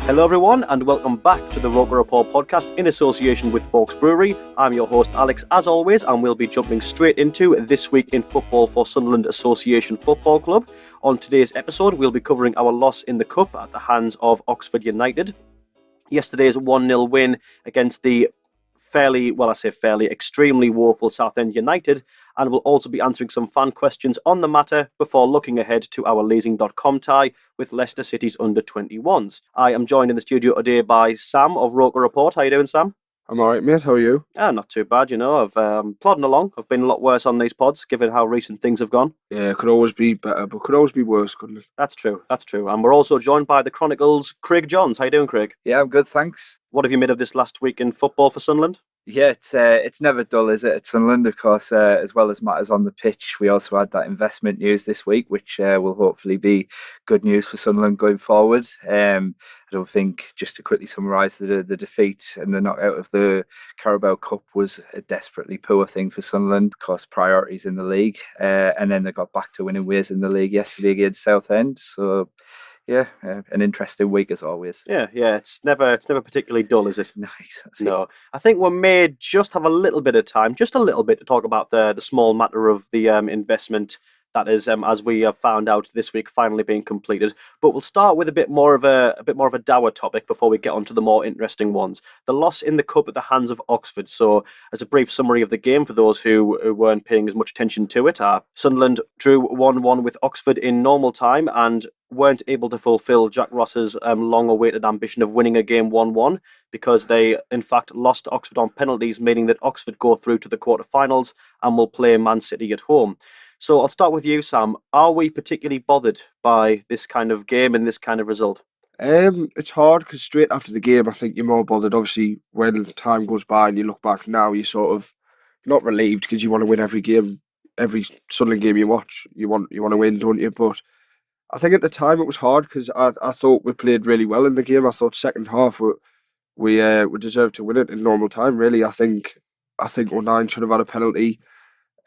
Hello everyone and welcome back to the Roker Rapport Podcast in association with Forks Brewery. I'm your host Alex as always, and we'll be jumping straight into This Week in Football for Sunderland Association Football Club. On today's episode we'll be covering our loss in the Cup at the hands of Oxford United. Yesterday's 1-0 win against the extremely woeful Southend United, and we'll also be answering some fan questions on the matter before looking ahead to our leasing.com tie with Leicester City's under-21s. I am joined in the studio today by Sam of Roker Report. How you doing, Sam? I'm alright, mate. How are you? Not too bad, I've plodding along. I've been a lot worse on these pods, given how recent things have gone. Yeah, it could always be better, but could always be worse, couldn't it? That's true. And we're also joined by the Chronicle's Craig Johns. How you doing, Craig? Yeah, I'm good, thanks. What have you made of this last week in football for Sunderland? Yeah, it's never dull, is it, at Sunderland? Of course, as well as matters on the pitch, we also had that investment news this week, which will hopefully be good news for Sunderland going forward. I don't think, just to quickly summarise, the defeat and the knockout of the Carabao Cup was a desperately poor thing for Sunderland. Of course, priorities in the league, and then they got back to winning ways in the league yesterday against Southend. So, yeah, an interesting week as always. Yeah, it's never particularly dull, is it? No, exactly. No. I think we may just have a little bit of time, just a little bit, to talk about the small matter of the investment that is, as we have found out this week, finally being completed. But we'll start with a bit more of a dour topic before we get on to the more interesting ones. The loss in the Cup at the hands of Oxford. So, as a brief summary of the game for those who weren't paying as much attention to it, Sunderland drew 1-1 with Oxford in normal time and weren't able to fulfil Jack Ross's long-awaited ambition of winning a game 1-1 because they, in fact, lost to Oxford on penalties, meaning that Oxford go through to the quarter-finals and will play Man City at home. So I'll start with you, Sam. Are we particularly bothered by this kind of game and this kind of result? It's hard because straight after the game, I think you're more bothered. Obviously, when time goes by and you look back now, you're sort of not relieved because you want to win every game, every Sunderland game you watch. You want to win, don't you? But I think at the time it was hard because I thought we played really well in the game. I thought second half we deserved to win it in normal time. Really, I think O'Nien should have had a penalty.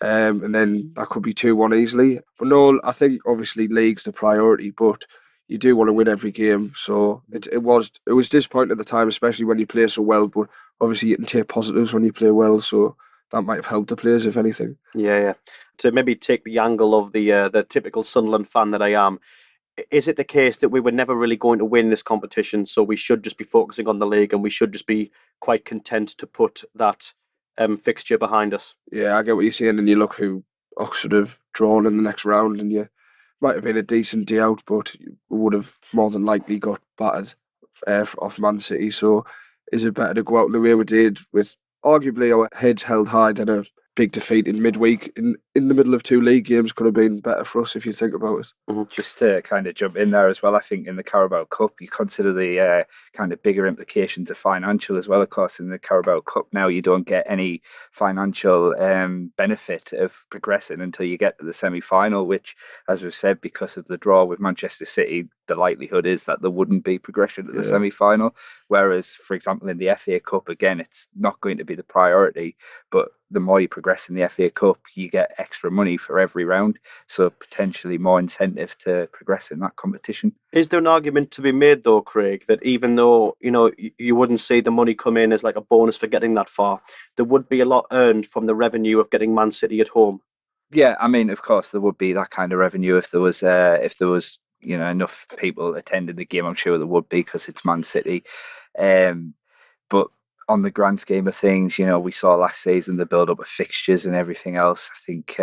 And then that could be 2-1 easily. But no, I think obviously league's the priority, but you do want to win every game. So it was disappointing at the time, especially when you play so well. But obviously you can take positives when you play well, so that might have helped the players, if anything. Yeah. To maybe take the angle of the typical Sunderland fan that I am, is it the case that we were never really going to win this competition, so we should just be focusing on the league and we should just be quite content to put that fixture behind us? Yeah, I get what you're saying, and you look who Oxford have drawn in the next round, and you might have been a decent day out, but you would have more than likely got battered off Man City. So is it better to go out the way we did with arguably our heads held high than a big defeat in midweek in the middle of two league games? Could have been better for us if you think about it. Mm-hmm. Just to kind of jump in there as well, I think in the Carabao Cup you consider the kind of bigger implications of financial as well. Of course, in the Carabao Cup now you don't get any financial benefit of progressing until you get to the semi-final, which, as we've said, because of the draw with Manchester City, the likelihood is that there wouldn't be progression to the semi-final. Whereas, for example, in the FA Cup, again, it's not going to be the priority, but the more you progress in the FA Cup, you get extra money for every round, so potentially more incentive to progress in that competition. Is there an argument to be made, though, Craig, that even though you wouldn't see the money come in as like a bonus for getting that far, there would be a lot earned from the revenue of getting Man City at home? Yeah, I mean, of course, there would be that kind of revenue if there was enough people attending the game. I'm sure there would be because it's Man City, but on the grand scheme of things, we saw last season the build up of fixtures and everything else. I think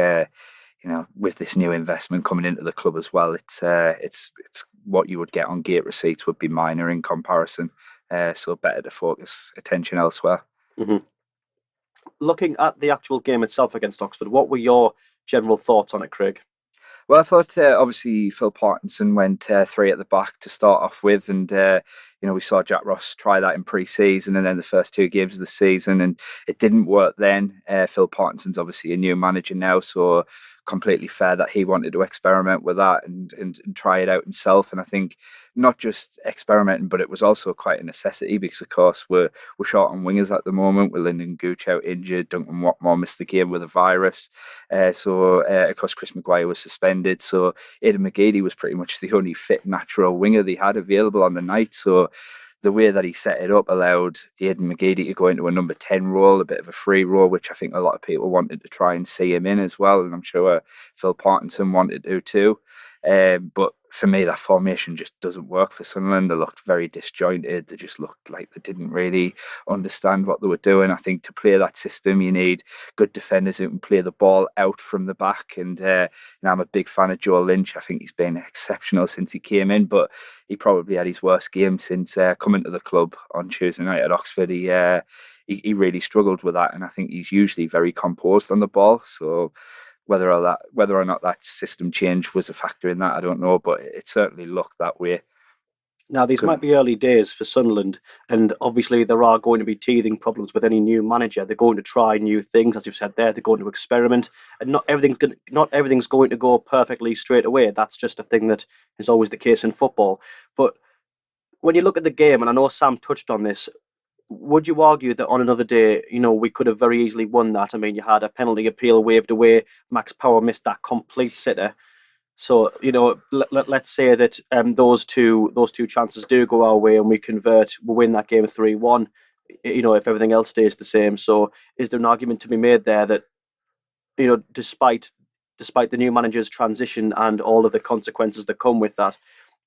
with this new investment coming into the club as well, it's what you would get on gate receipts would be minor in comparison. So better to focus attention elsewhere. Mm-hmm. Looking at the actual game itself against Oxford, what were your general thoughts on it, Craig? Well, I thought obviously Phil Parkinson went 3 at the back to start off with, and we saw Jack Ross try that in pre-season and then the first 2 games of the season, and it didn't work then. Phil Parkinson's obviously a new manager now, so completely fair that he wanted to experiment with that and try it out himself. And I think not just experimenting, but it was also quite a necessity because, of course, we're short on wingers at the moment with Lyndon Gooch out injured. Duncan Watmore missed the game with a virus. Of course, Chris Maguire was suspended. So Aidan McGeady was pretty much the only fit natural winger they had available on the night. So the way that he set it up allowed Aidan McGeady to go into a number 10 role, a bit of a free role, which I think a lot of people wanted to try and see him in as well. And I'm sure Phil Parkinson wanted to too. But for me, that formation just doesn't work for Sunderland. They looked very disjointed. They just looked like they didn't really understand what they were doing. I think to play that system, you need good defenders who can play the ball out from the back. And I'm a big fan of Joe Lynch. I think he's been exceptional since he came in, but he probably had his worst game since coming to the club on Tuesday night at Oxford. He really struggled with that, and I think he's usually very composed on the ball. So whether or not that system change was a factor in that, I don't know, but it certainly looked that way. Now, these might be early days for Sunderland, and obviously there are going to be teething problems with any new manager. They're going to try new things, as you've said there. They're going to experiment, and not everything's going to go perfectly straight away. That's just a thing that is always the case in football. But when you look at the game, and I know Sam touched on this, would you argue that on another day, we could have very easily won that? I mean, you had a penalty appeal waved away. Max Power missed that complete sitter. So, let's say that those two chances do go our way and we win that game 3-1, if everything else stays the same. So is there an argument to be made there that, despite the new manager's transition and all of the consequences that come with that,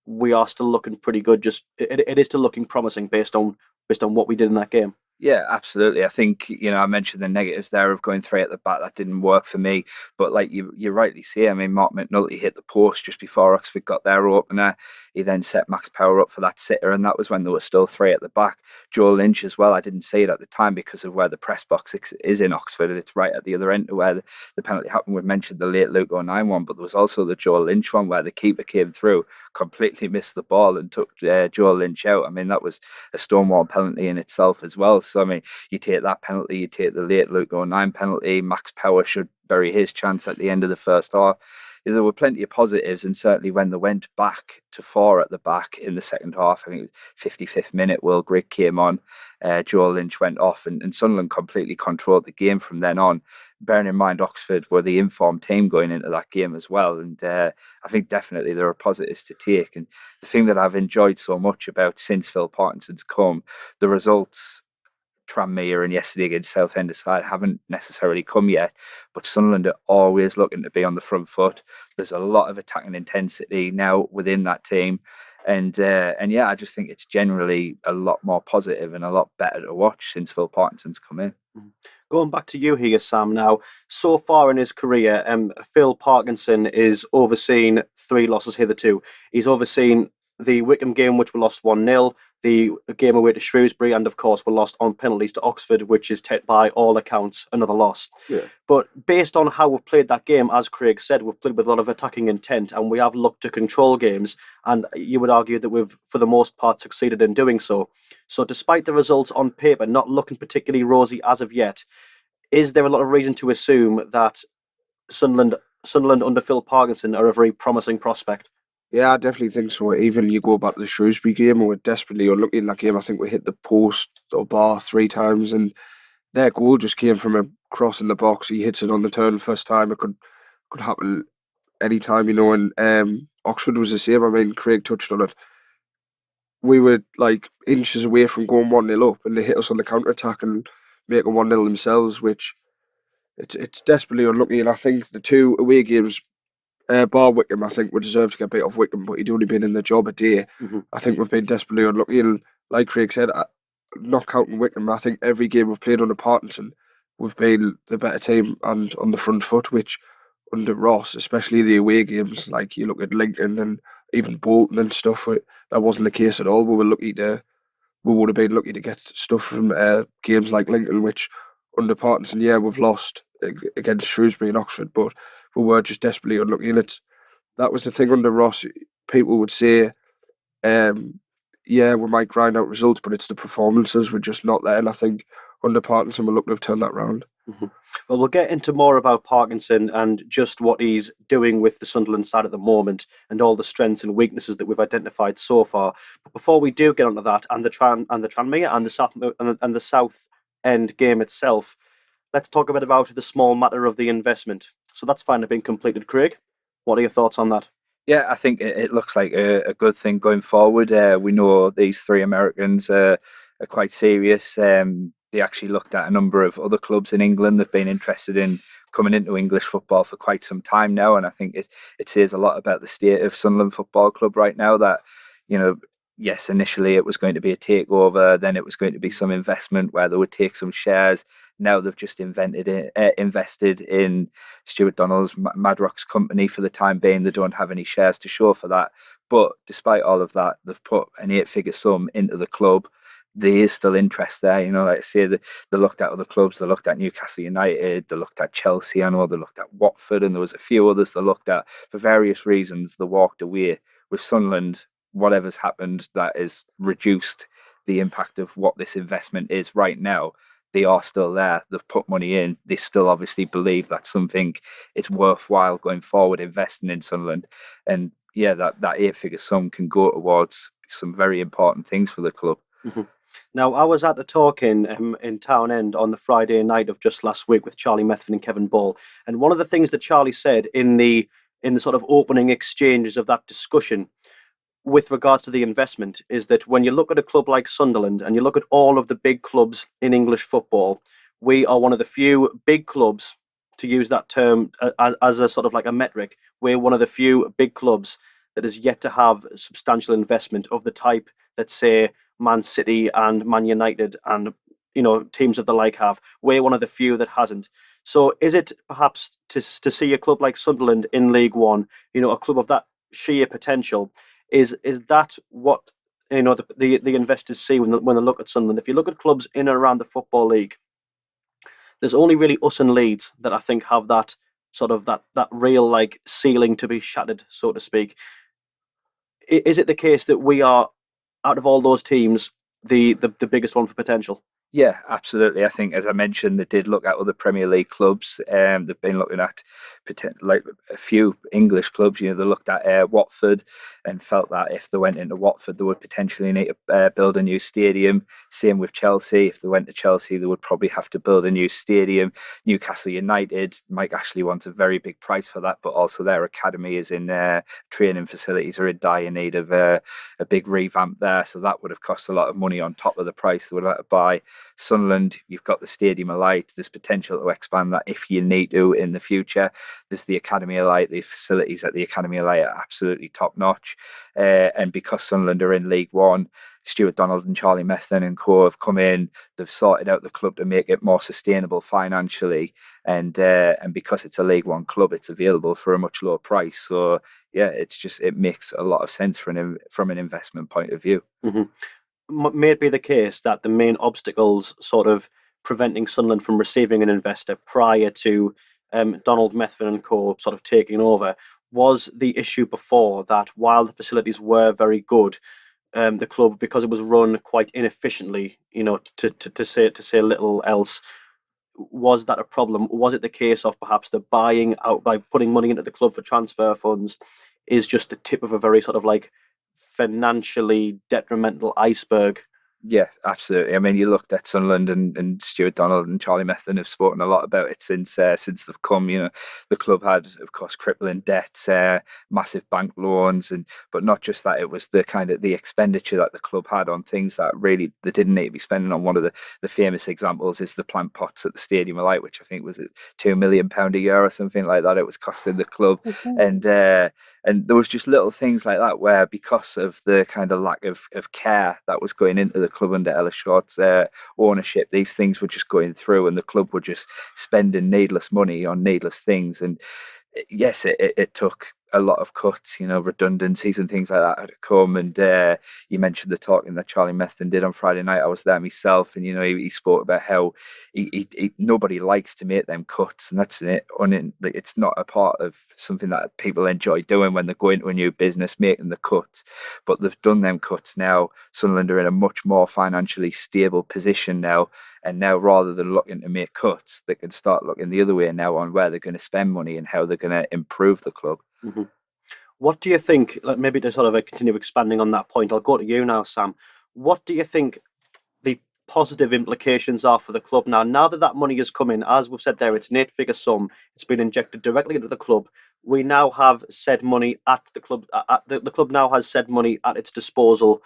we are still looking pretty good? It is still looking promising based on what we did in that game. Yeah, absolutely. I think, I mentioned the negatives there of going 3 at the back. That didn't work for me. But like you rightly say, I mean, Mark McNulty hit the post just before Oxford got their opener. He then set Max Power up for that sitter, and that was when there was still 3 at the back. Joe Lynch as well. I didn't see it at the time because of where the press box is in Oxford. It's right at the other end of where the penalty happened. We've mentioned the late Luke 09 one, but there was also the Joe Lynch one where the keeper came through, completely missed the ball and took Joe Lynch out. I mean, that was a stonewall penalty in itself as well. So, I mean, you take that penalty, you take the late Luke 09 penalty, Max Power should bury his chance at the end of the first half. There were plenty of positives, and certainly when they went back to 4 at the back in the second half, I think it was 55th minute, Will Grigg came on, Joe Lynch went off, and Sunderland completely controlled the game from then on. Bearing in mind Oxford were the informed team going into that game as well, and I think definitely there are positives to take. And the thing that I've enjoyed so much about since Phil Parkinson's come, the results Tranmere and yesterday against Southend aside haven't necessarily come yet, but Sunderland are always looking to be on the front foot. There's a lot of attacking intensity now within that team, and I just think it's generally a lot more positive and a lot better to watch since Phil Parkinson's come in. Going back to you here, Sam, now, so far in his career, Phil Parkinson is overseen 3 losses hitherto. He's overseen the Wickham game, which we lost 1-0, the game away to Shrewsbury, and of course we lost on penalties to Oxford, which is by all accounts another loss. Yeah. But based on how we've played that game, as Craig said, we've played with a lot of attacking intent, and we have looked to control games, and you would argue that we've, for the most part, succeeded in doing so. So despite the results on paper not looking particularly rosy as of yet, is there a lot of reason to assume that Sunderland under Phil Parkinson are a very promising prospect? Yeah, I definitely think so. Even you go back to the Shrewsbury game, and we're desperately unlucky in that game. I think we hit the post or bar 3 times, and their goal just came from a cross in the box. He hits it on the turn first time. It could happen any time, and Oxford was the same. I mean, Craig touched on it. We were like inches away from going 1-0 up, and they hit us on the counter-attack and make a 1-0 themselves, which it's desperately unlucky. And I think the 2 away games, bar Wickham, I think we deserve to get beat off Wickham, but he'd only been in the job a day. Mm-hmm. I think we've been desperately unlucky, and like Craig said, not counting Wickham, I think every game we've played under Parkinson, we've been the better team and on the front foot, which under Ross, especially the away games, like you look at Lincoln and even Bolton and stuff, that wasn't the case at all. We would have been lucky to get stuff from games like Lincoln, which under Parkinson, we've lost against Shrewsbury and Oxford, but we were just desperately unlucky. And that was the thing under Ross. People would say, we might grind out results, but it's the performances, we're just not there. And I think under Parkinson, we're looking to turn that round. Mm-hmm. Well, we'll get into more about Parkinson and just what he's doing with the Sunderland side at the moment and all the strengths and weaknesses that we've identified so far. But before we do get onto that and the Tranmere and the Southend game itself, let's talk a bit about the small matter of the investment. So that's finally been completed, Craig. What are your thoughts on that? Yeah, I think it looks like a good thing going forward. We know these three Americans are quite serious. They actually looked at a number of other clubs in England. They've been interested in coming into English football for quite some time now, and I think it says a lot about the state of Sunderland Football Club right now. That, you know, yes, initially it was going to be a takeover, then it was going to be some investment where they would take some shares. Now they've just invested in Stuart Donald's Madrock's company for the time being. They don't have any shares to show for that. But despite all of that, they've put an 8-figure sum into the club. There is still interest there. Like I say, they looked at other clubs. They looked at Newcastle United. They looked at Chelsea. I know they looked at Watford, and there was a few others they looked at. For various reasons, they walked away. With Sunderland, whatever's happened, that has reduced the impact of what this investment is right now. They are still there. They've put money in. They still obviously believe that something is worthwhile going forward, investing in Sunderland. And yeah, that 8-figure sum can go towards some very important things for the club. Mm-hmm. Now, I was at the talk in Townend on the Friday night of just last week with Charlie Methven and Kevin Ball, and one of the things that Charlie said in the sort of opening exchanges of that discussion with regards to the investment is that when you look at a club like Sunderland and you look at all of the big clubs in English football, we are one of the few big clubs, to use that term as a sort of like a metric, we're one of the few big clubs that is yet to have substantial investment of the type that, say, Man City and Man United and teams of the like have. We're one of the few that hasn't. So is it perhaps to see a club like Sunderland in League One, a club of that sheer potential, is that what the investors see when they look at Sunderland? If you look at clubs in and around the Football League, there's only really us and Leeds that I think have that sort of that real like ceiling to be shattered, so to speak. Is it the case that we are, out of all those teams, the biggest one for potential? Yeah, absolutely. I think, as I mentioned, they did look at other Premier League clubs. They've been looking at like a few English clubs. They looked at Watford and felt that if they went into Watford, they would potentially need to build a new stadium. Same with Chelsea. If they went to Chelsea, they would probably have to build a new stadium. Newcastle United, Mike Ashley wants a very big price for that, but also their academy is in training facilities are in dire need of a big revamp there. So that would have cost a lot of money on top of the price they would have to buy. Sunderland, you've got the Stadium of Light. There's potential to expand that if you need to in the future. There's the Academy of Light. The facilities at the Academy of Light are absolutely top notch. And because Sunderland are in League One, Stuart Donald and Charlie Methven and co have come in. They've sorted out the club to make it more sustainable financially, and because it's a League One club, it's available for a much lower price. So yeah, it makes a lot of sense from an investment point of view. Mm-hmm. May it be the case that the main obstacles sort of preventing Sunderland from receiving an investor prior to Donald Methven and co sort of taking over was the issue before that while the facilities were very good, the club, because it was run quite inefficiently, to say little else, was that a problem? Was it the case of perhaps the buying out, by putting money into the club for transfer funds, is just the tip of a very sort of like financially detrimental iceberg? Yeah, absolutely. I mean, you looked at Sunderland and Stuart Donald and Charlie Methven have spoken a lot about it since they've come. The club had, of course, crippling debts, massive bank loans, but not just that. It was the kind of the expenditure that the club had on things that really they didn't need to be spending on. One of the famous examples is the plant pots at the Stadium of Light, which I think was £2 million a year or something like that. It was costing the club, and there was just little things like that where, because of the kind of lack of care that was going into the club under Ellis Short's ownership, these things were just going through, and the club were just spending needless money on needless things. And yes, it took a lot of cuts, redundancies and things like that had to come. And you mentioned the talking that Charlie Methven did on Friday night. I was there myself, and he spoke about how he nobody likes to make them cuts, and that's it. It's not a part of something that people enjoy doing when they go into a new business, making the cuts. But they've done them cuts now. Sunderland are in a much more financially stable position now. And now, rather than looking to make cuts, they can start looking the other way now on where they're going to spend money and how they're going to improve the club. Mm-hmm. What do you think, like maybe to sort of continue expanding on that point, I'll go to you now, Sam. What do you think the positive implications are for the club now that that money has come in? As we've said there, it's an 8-figure sum. It's been injected directly into the club. we now have said money at the club. The club now has said money at its disposal.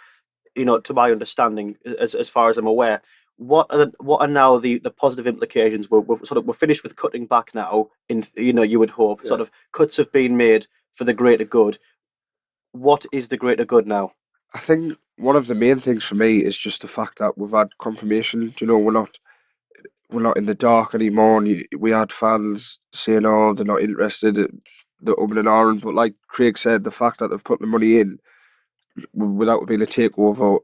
To my understanding, as far as I'm aware. What are now the positive implications? We're finished with cutting back now. You would hope sort of cuts have been made for the greater good. What is the greater good now? I think one of the main things for me is just the fact that we've had confirmation. We're not in the dark anymore. And we had fans saying, "Oh, they're not interested." They're umming and ahhing. But like Craig said, the fact that they've put the money in without being a takeover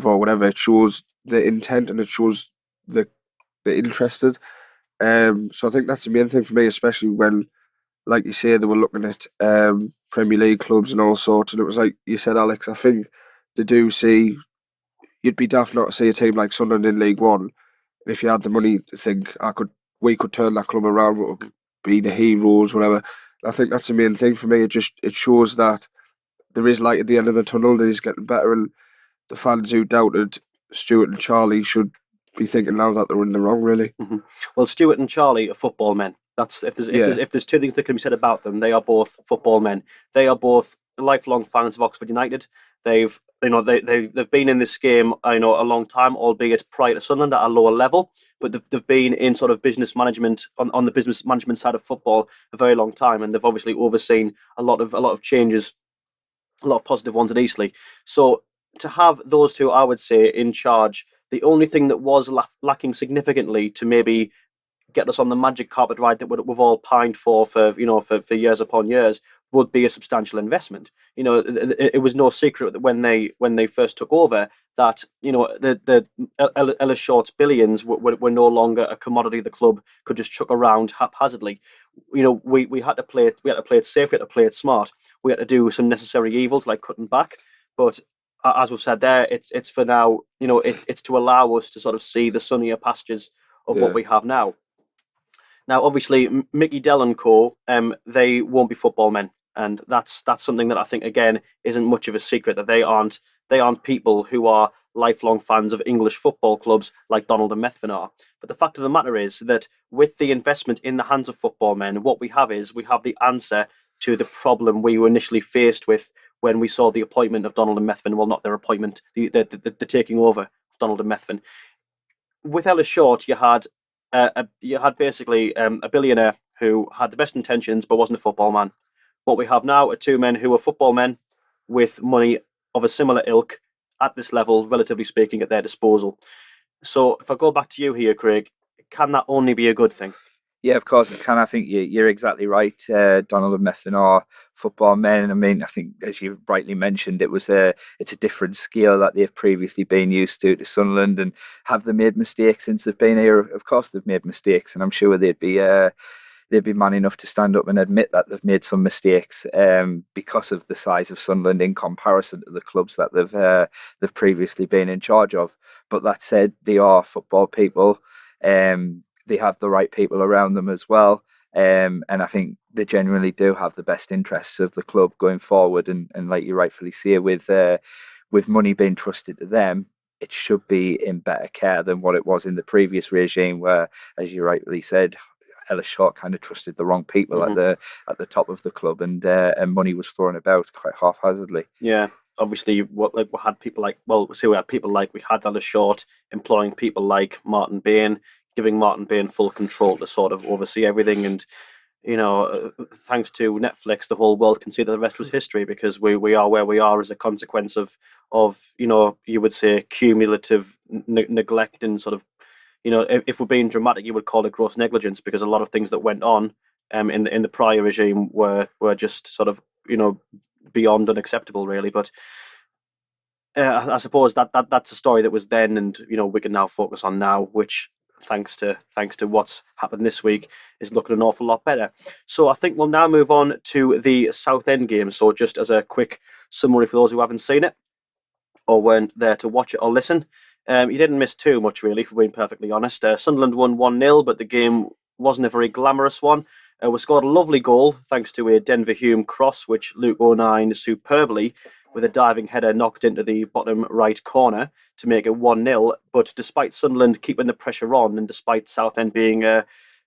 or whatever, it shows the intent and it shows the interested. So I think that's the main thing for me, especially when, like you say, they were looking at Premier League clubs and all sorts. And it was like you said, Alex, I think they do see, you'd be daft not to see a team like Sunderland in League One. And if you had the money to think, we could turn that club around, we could be the heroes, whatever. I think that's the main thing for me. It shows that there is light at the end of the tunnel, that he's getting better, and the fans who doubted Stuart and Charlie should be thinking now that they're in the wrong, really. Mm-hmm. Well, Stuart and Charlie are football men. That's if there's two things that can be said about them, they are both football men. They are both lifelong fans of Oxford United. They've been in this game a long time, albeit prior to Sunderland at a lower level, but they've been in sort of business management on the business management side of football a very long time, and they've obviously overseen a lot of changes, a lot of positive ones at Eastleigh. So to have those two, I would say, in charge, the only thing that was lacking significantly to maybe get us on the magic carpet ride that we've all pined for years upon years would be a substantial investment. It was no secret that when they first took over that the Ellis Short's billions were no longer a commodity the club could just chuck around haphazardly. We had to play it. We had to play it safe. We had to play it smart. We had to do some necessary evils like cutting back, but as we've said there, it's for now. It's to allow us to sort of see the sunnier pastures of what we have now. Now, obviously, Mickey Dell and co, they won't be football men, and that's something that I think again isn't much of a secret, that they aren't people who are lifelong fans of English football clubs like Donald and Methven are. But the fact of the matter is that with the investment in the hands of football men, what we have the answer to the problem we were initially faced with when we saw the appointment of Donald and Methven. Well, not their appointment, the taking over of Donald and Methven. With Ellis Short, you had basically a billionaire who had the best intentions but wasn't a football man. What we have now are two men who are football men with money of a similar ilk at this level, relatively speaking, at their disposal. So if I go back to you here, Craig, can that only be a good thing? Yeah, of course it can. I think you're exactly right. Donald and Methven are football men. I mean, I think, as you rightly mentioned, it's a different scale that they've previously been used to Sunderland. And have they made mistakes since they've been here? Of course they've made mistakes, and I'm sure they'd be man enough to stand up and admit that they've made some mistakes because of the size of Sunderland in comparison to the clubs that they've previously been in charge of. But that said, they are football people. They have the right people around them as well. And I think they genuinely do have the best interests of the club going forward. And like you rightfully say, with money being trusted to them, it should be in better care than what it was in the previous regime, where, as you rightly said, Ellis Short kind of trusted the wrong people at the top of the club, and money was thrown about quite haphazardly. Yeah. Obviously, we had people like we had Ellis Short employing people like Martin Bain, giving Martin Bain full control to sort of oversee everything. And, thanks to Netflix, the whole world can see that the rest was history, because we are where we are as a consequence of you would say cumulative neglect and sort of, if we're being dramatic, you would call it gross negligence, because a lot of things that went on in the prior regime were just sort of, beyond unacceptable, really. But I suppose that's a story that was then, and we can now focus on now, which thanks to what's happened this week is looking an awful lot better. So I think we'll now move on to the Southend game. So just as a quick summary for those who haven't seen it or weren't there to watch it or listen, you didn't miss too much, really, for being perfectly honest. Sunderland won 1-0, but the game wasn't a very glamorous one. We scored a lovely goal thanks to a Denver Hume cross, which Luke O'Nien superbly, with a diving header, knocked into the bottom right corner to make it 1-0. But despite Sunderland keeping the pressure on, and despite Southend being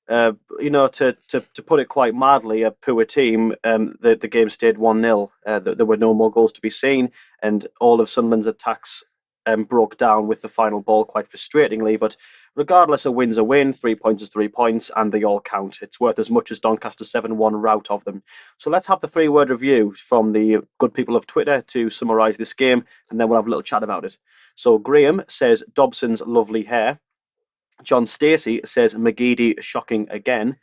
To put it quite mildly, a poor team. The game stayed 1-0. There were no more goals to be seen, and all of Sunderland's attacks broke down with the final ball quite frustratingly. But regardless, a win's a win. 3 points is 3 points, and they all count. It's worth as much as Doncaster's 7-1 rout of them. So let's have the 3-word review from the good people of Twitter to summarise this game, and then we'll have a little chat about it. So Graham says Dobson's lovely hair. John Stacey says McGeady shocking again.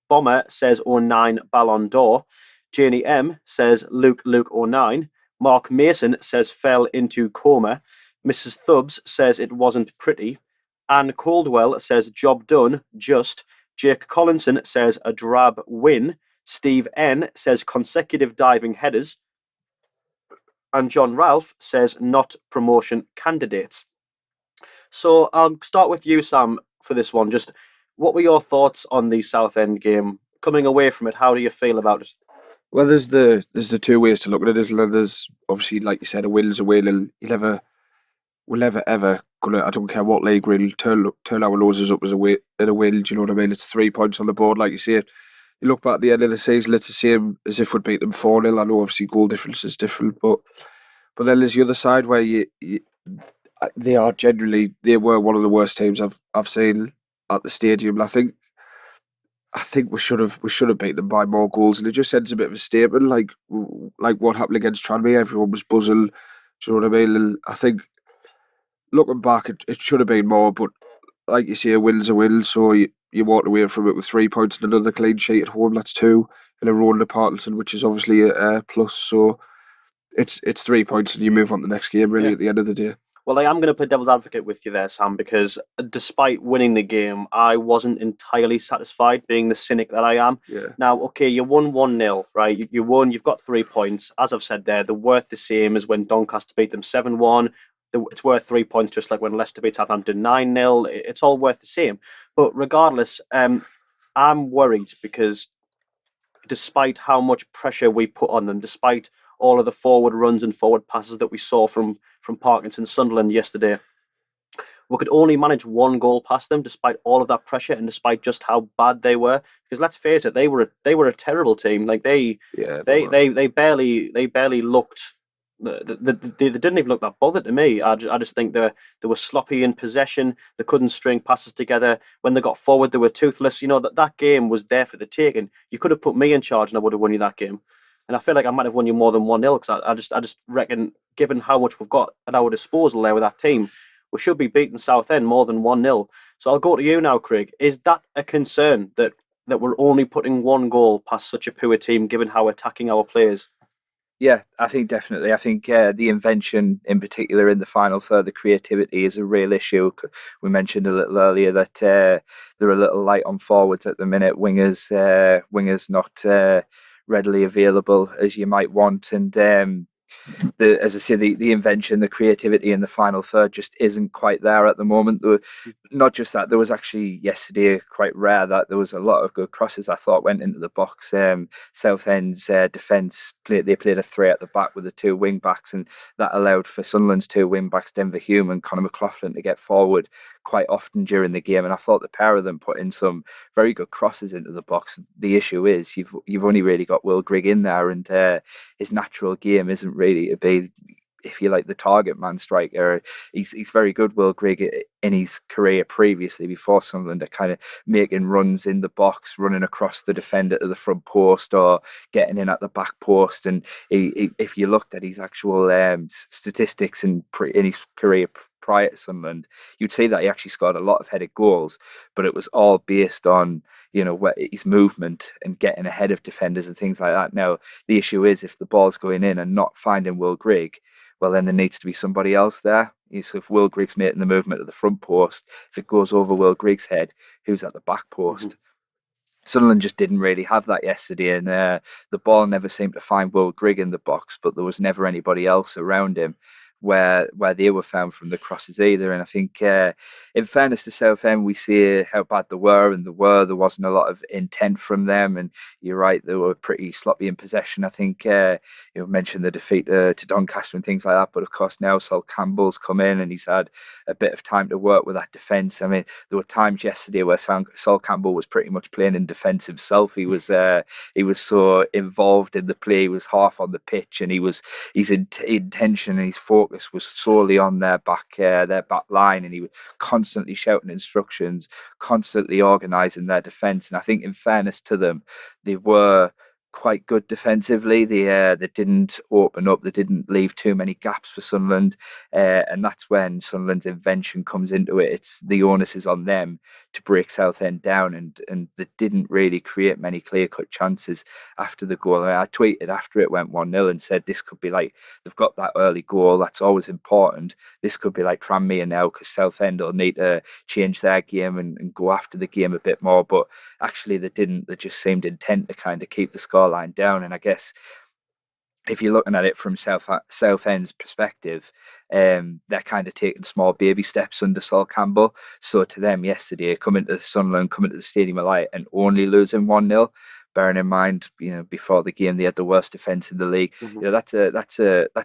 Bomber says 09 Ballon d'Or. Janie M says Luke 09. Mark Mason says fell into coma. Mrs. Thubbs says it wasn't pretty. Anne Caldwell says job done, just. Jake Collinson says a drab win. Steve N says consecutive diving headers. And John Ralph says not promotion candidates. So I'll start with you, Sam, for this one. Just what were your thoughts on the Southend game? Coming away from it, how do you feel about it? Well, there's the two ways to look at it, isn't there? There's obviously, like you said, a win's a win, and we'll never ever gonna. I don't care what league we'll turn our noses up as a win. Do you know what I mean? It's 3 points on the board, like you say. You look back at the end of the season, it's the same as if we'd beat them 4-0. I know obviously goal difference is different, but then there's the other side where they were one of the worst teams I've seen at the stadium. I think we should have beat them by more goals, and it just sends a bit of a statement, like what happened against Tranmere. Everyone was buzzing. Do you know what I mean? And I think looking back, it should have been more, but like you say, a win's a win. So you walked away from it with 3 points and another clean sheet at home. That's 2 in a row in the Parkinson, which is obviously a plus. So it's 3 points, and you move on to the next game. Really, at the end of the day. Well, I am going to play devil's advocate with you there, Sam, because despite winning the game, I wasn't entirely satisfied, being the cynic that I am. Yeah. Now, okay, you won 1-0, right? You won, you've got 3 points. As I've said there, they're worth the same as when Doncaster beat them 7-1. It's worth 3 points, just like when Leicester beat Southampton 9-0. It's all worth the same. But regardless, I'm worried because despite how much pressure we put on them, despite all of the forward runs and forward passes that we saw from Parkinson Sunderland yesterday, we could only manage 1 goal past them despite all of that pressure and despite just how bad they were. Because let's face it, they were a terrible team. Like they barely looked. They didn't even look that bothered to me. I just think they were sloppy in possession. They couldn't string passes together. When they got forward, they were toothless. You know, that game was there for the taking. You could have put me in charge and I would have won you that game. And I feel like I might have won you more than 1-0 because I just reckon, given how much we've got at our disposal there with that team, we should be beating Southend more than 1-0. So I'll go to you now, Craig. Is that a concern that we're only putting 1 goal past such a poor team, given how attacking our players? Yeah, I think definitely. I think the invention, in particular in the final third, the creativity is a real issue. We mentioned a little earlier that they're a little light on forwards at the minute. Wingers not readily available as you might want, and as I say, the invention, the creativity in the final third just isn't quite there at the moment. Not just that, there was actually yesterday quite rare that there was a lot of good crosses I thought went into the box. Southend's defence played a 3 at the back with the 2 wing backs, and that allowed for Sunderland's 2 wing backs, Denver Hume and Conor McLaughlin, to get forward quite often during the game, and I thought the pair of them put in some very good crosses into the box. The issue is you've only really got Will Grigg in there, and his natural game isn't really to be, if you like, the target man striker. He's very good, Will Grigg, in his career previously before Sunderland, at kind of making runs in the box, running across the defender to the front post or getting in at the back post. And if you looked at his actual statistics in his career prior to Sunderland, you'd see that he actually scored a lot of headed goals, but it was all based on, you know, his movement and getting ahead of defenders and things like that. Now, the issue is if the ball's going in and not finding Will Grigg, well, then there needs to be somebody else there. So if Will Grigg's making the movement at the front post, if it goes over Will Grigg's head, who's at the back post? Mm-hmm. Sunderland just didn't really have that yesterday, and the ball never seemed to find Will Grigg in the box, but there was never anybody else around him. where they were found from the crosses either. And I think, in fairness to Southend, we see how bad they were, and there wasn't a lot of intent from them. And you're right, they were pretty sloppy in possession. I think you mentioned the defeat to Doncaster and things like that, but of course now Sol Campbell's come in and he's had a bit of time to work with that defence. I mean, there were times yesterday where Sol Campbell was pretty much playing in defence himself. He was so involved in the play. He was half on the pitch, and his intention and his focus was solely on their back line, and he was constantly shouting instructions, constantly organising their defence. And I think, in fairness to them, they were quite good defensively. They didn't open up. They didn't leave too many gaps for Sunderland, and that's when Sunderland's invention comes into it. It's the onus is on them to break Southend down, and they didn't really create many clear-cut chances after the goal. I tweeted after it went 1-0 and said this could be like, they've got that early goal. That's always important. This could be like Tranmere now, because Southend will need to change their game and go after the game a bit more. But actually they didn't. They just seemed intent to kind of keep the scoreline down. And I guess if you're looking at it from Southend's perspective, they're kind of taking small baby steps under Sol Campbell. So to them yesterday, coming to Sunderland, coming to the Stadium of Light and only losing 1-0, bearing in mind, before the game they had the worst defence in the league. Mm-hmm. That's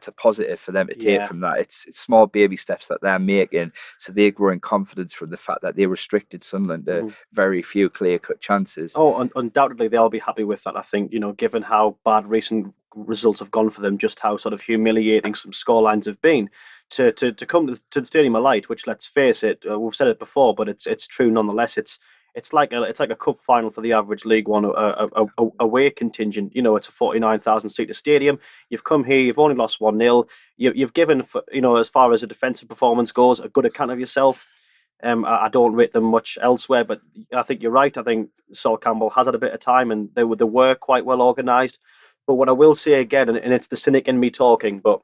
a positive for them to take from that. It's small baby steps that they're making, so they're growing confidence from the fact that they restricted Sunderland to very few clear-cut chances. Oh, undoubtedly they'll be happy with that. I think, given how bad recent results have gone for them, just how sort of humiliating some scorelines have been, to come to the Stadium of Light, which, let's face it, we've said it before, but it's true nonetheless. It's like a cup final for the average League One away contingent. It's a 49,000 seater stadium. You've come here, you've only lost 1-0. You've given, as far as a defensive performance goes, a good account of yourself. I don't rate them much elsewhere, but I think you're right. I think Sol Campbell has had a bit of time, and they were quite well organised. But what I will say again, and it's the cynic in me talking, but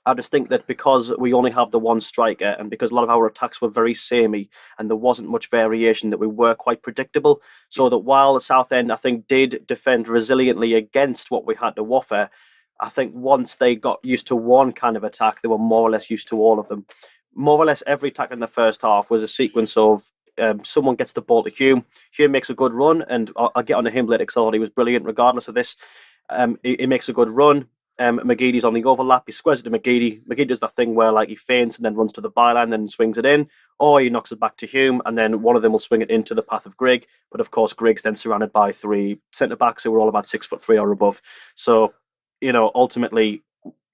I just think that because we only have the one striker, and because a lot of our attacks were very samey and there wasn't much variation, that we were quite predictable. So that while the Southend, I think, did defend resiliently against what we had to offer, I think once they got used to one kind of attack, they were more or less used to all of them. More or less every attack in the first half was a sequence of someone gets the ball to Hume. Hume makes a good run, and I'll get on to him later because I thought he was brilliant regardless of this. He makes a good run. McGeady's on the overlap. He squares it to McGeady. McGeady does that thing where he feints and then runs to the byline, then swings it in, or he knocks it back to Hume, and then one of them will swing it into the path of Grigg. But of course, Grigg's then surrounded by three centre backs who are all about 6'3" or above. So, ultimately,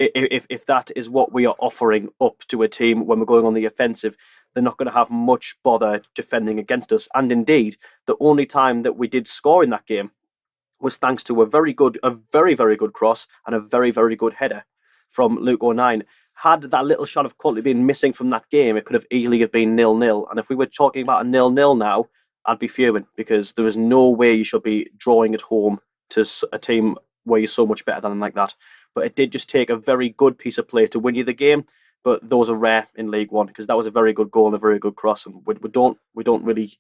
if that is what we are offering up to a team when we're going on the offensive, they're not going to have much bother defending against us. And indeed, the only time that we did score in that game was thanks to a very, very good cross and a very, very good header from Luke O'Nien. Had that little shot of quality been missing from that game, it could have easily have been 0-0. And if we were talking about a 0-0 now, I'd be fuming, because there is no way you should be drawing at home to a team where you're so much better than like that. But it did just take a very good piece of play to win you the game. But those are rare in League One, because that was a very good goal and a very good cross, and we don't really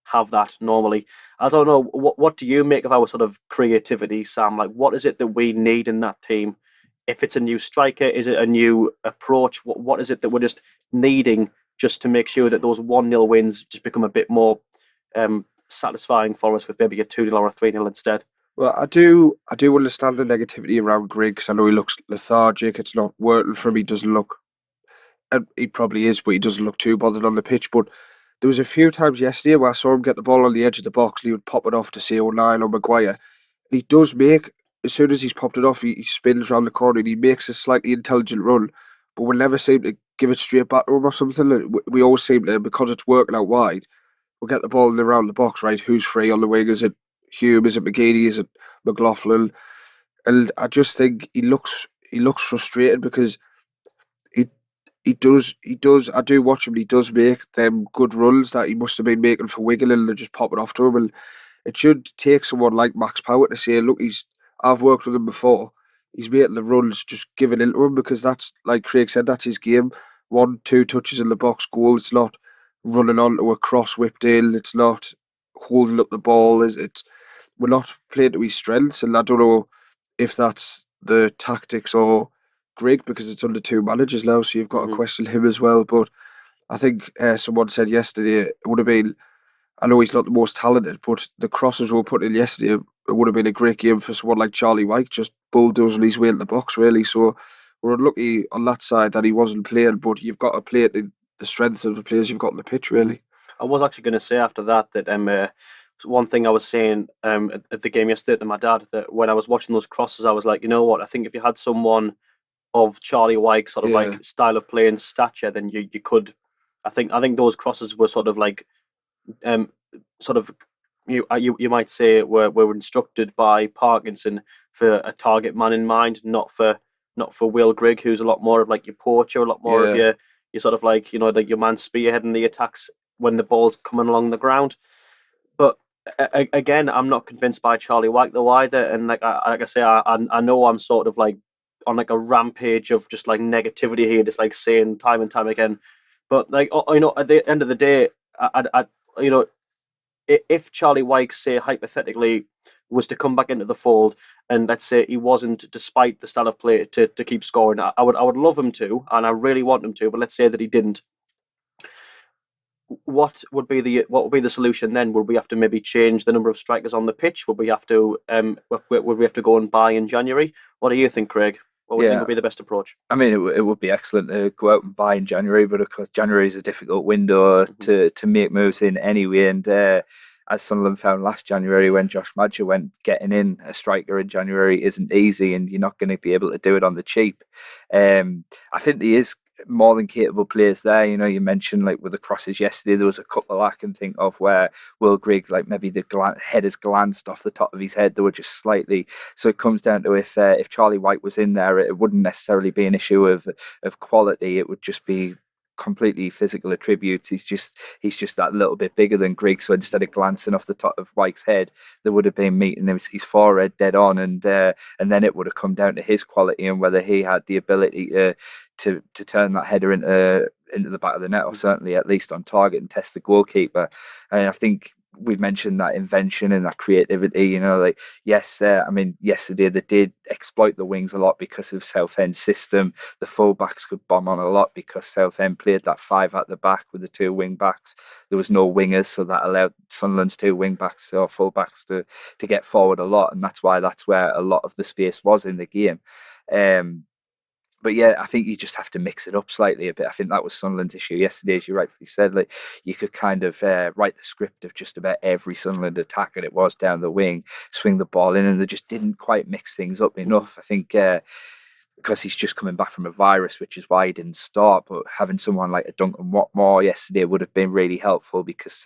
have that normally. I don't know, what do you make of our sort of creativity, Sam? What is it that we need in that team? If it's a new striker, is it a new approach? What is it that we're just needing just to make sure that those 1-0 wins just become a bit more satisfying for us, with maybe a 2-0 or a 3-0 instead? Well, I do understand the negativity around Grigg, because I know he looks lethargic. It's not working for him. He doesn't look, and he probably is, but he doesn't look too bothered on the pitch. But there was a few times yesterday where I saw him get the ball on the edge of the box and he would pop it off to say O'Nien or Maguire. And he does make, as soon as he's popped it off, he spins around the corner and he makes a slightly intelligent run. But we never seem to give it straight back to him or something. We always seem to, because it's working out wide, we'll get the ball around the box, right? Who's free on the wing? Is it Hume? Is it McGeady? Is it McLaughlin? And I just think he looks frustrated, because he does. I do watch him. He does make them good runs that he must have been making for Wigan, and they just pop it off to him. And it should take someone like Max Power to say, look, I've worked with him before. He's making the runs, just giving into him, because that's, like Craig said, that's his game. 1-2 touches in the box, goal. It's not running onto a cross whipped in. It's not holding up the ball. We're not playing to his strengths, and I don't know if that's the tactics or Grigg because it's under two managers now, so you've got to question him as well. But I think someone said yesterday it would have been. I know he's not the most talented, but the crosses we were put in yesterday, it would have been a great game for someone like Charlie White, just bulldozing his way in the box, really. So we're unlucky on that side that he wasn't playing, but you've got to play it in the strengths of the players you've got on the pitch, really. I was actually going to say after that one thing I was saying at the game yesterday to my dad, that when I was watching those crosses, I was like, you know what, I think if you had someone of Charlie White's sort of like style of play and stature, then you could. I think those crosses were sort of like sort of you might say were instructed by Parkinson for a target man in mind, not for Will Grigg, who's a lot more of like your poacher, a lot more of your sort of like, like your man spearheading the attacks when the ball's coming along the ground. But again, I'm not convinced by Charlie White though either, and like I say, I know I'm sort of like on like a rampage of just like negativity here, just like saying time and time again. But like at the end of the day, I if Charlie White, say hypothetically, was to come back into the fold, and let's say he wasn't, despite the style of play, to keep scoring, I would love him to, and I really want him to. But let's say that he didn't. What would be the solution then? Would we have to maybe change the number of strikers on the pitch? Would we have to go and buy in January? What do you think, Craig? What would you think would be the best approach? I mean, it would be excellent to go out and buy in January, but of course January is a difficult window to make moves in anyway. And as Sunderland found last January, when Josh Madger went, getting in a striker in January isn't easy, and you're not going to be able to do it on the cheap. I think there is more than capable players there. You mentioned like with the crosses yesterday, there was a couple I can think of where Will Grigg, like maybe the headers glanced off the top of his head. They were just slightly. So it comes down to if Charlie White was in there, it wouldn't necessarily be an issue of quality. It would just be completely physical attributes. He's just that little bit bigger than Grigg, so instead of glancing off the top of White's head, there would have been meeting his forehead dead on, and then it would have come down to his quality and whether he had the ability to turn that header into the back of the net, or certainly at least on target and test the goalkeeper. And I think we've mentioned that invention and that creativity, yesterday they did exploit the wings a lot because of Southend's system. The full-backs could bomb on a lot because Southend played that five at the back with the two wing-backs. There was no wingers, so that allowed Sunderland's two wing-backs or full-backs to get forward a lot, and that's where a lot of the space was in the game. But yeah, I think you just have to mix it up slightly a bit. I think that was Sunderland's issue yesterday, as you rightfully said. Like, you could kind of write the script of just about every Sunderland attack, and it was down the wing, swing the ball in, and they just didn't quite mix things up enough. I think because he's just coming back from a virus, which is why he didn't start. But having someone like a Duncan Watmore yesterday would have been really helpful, because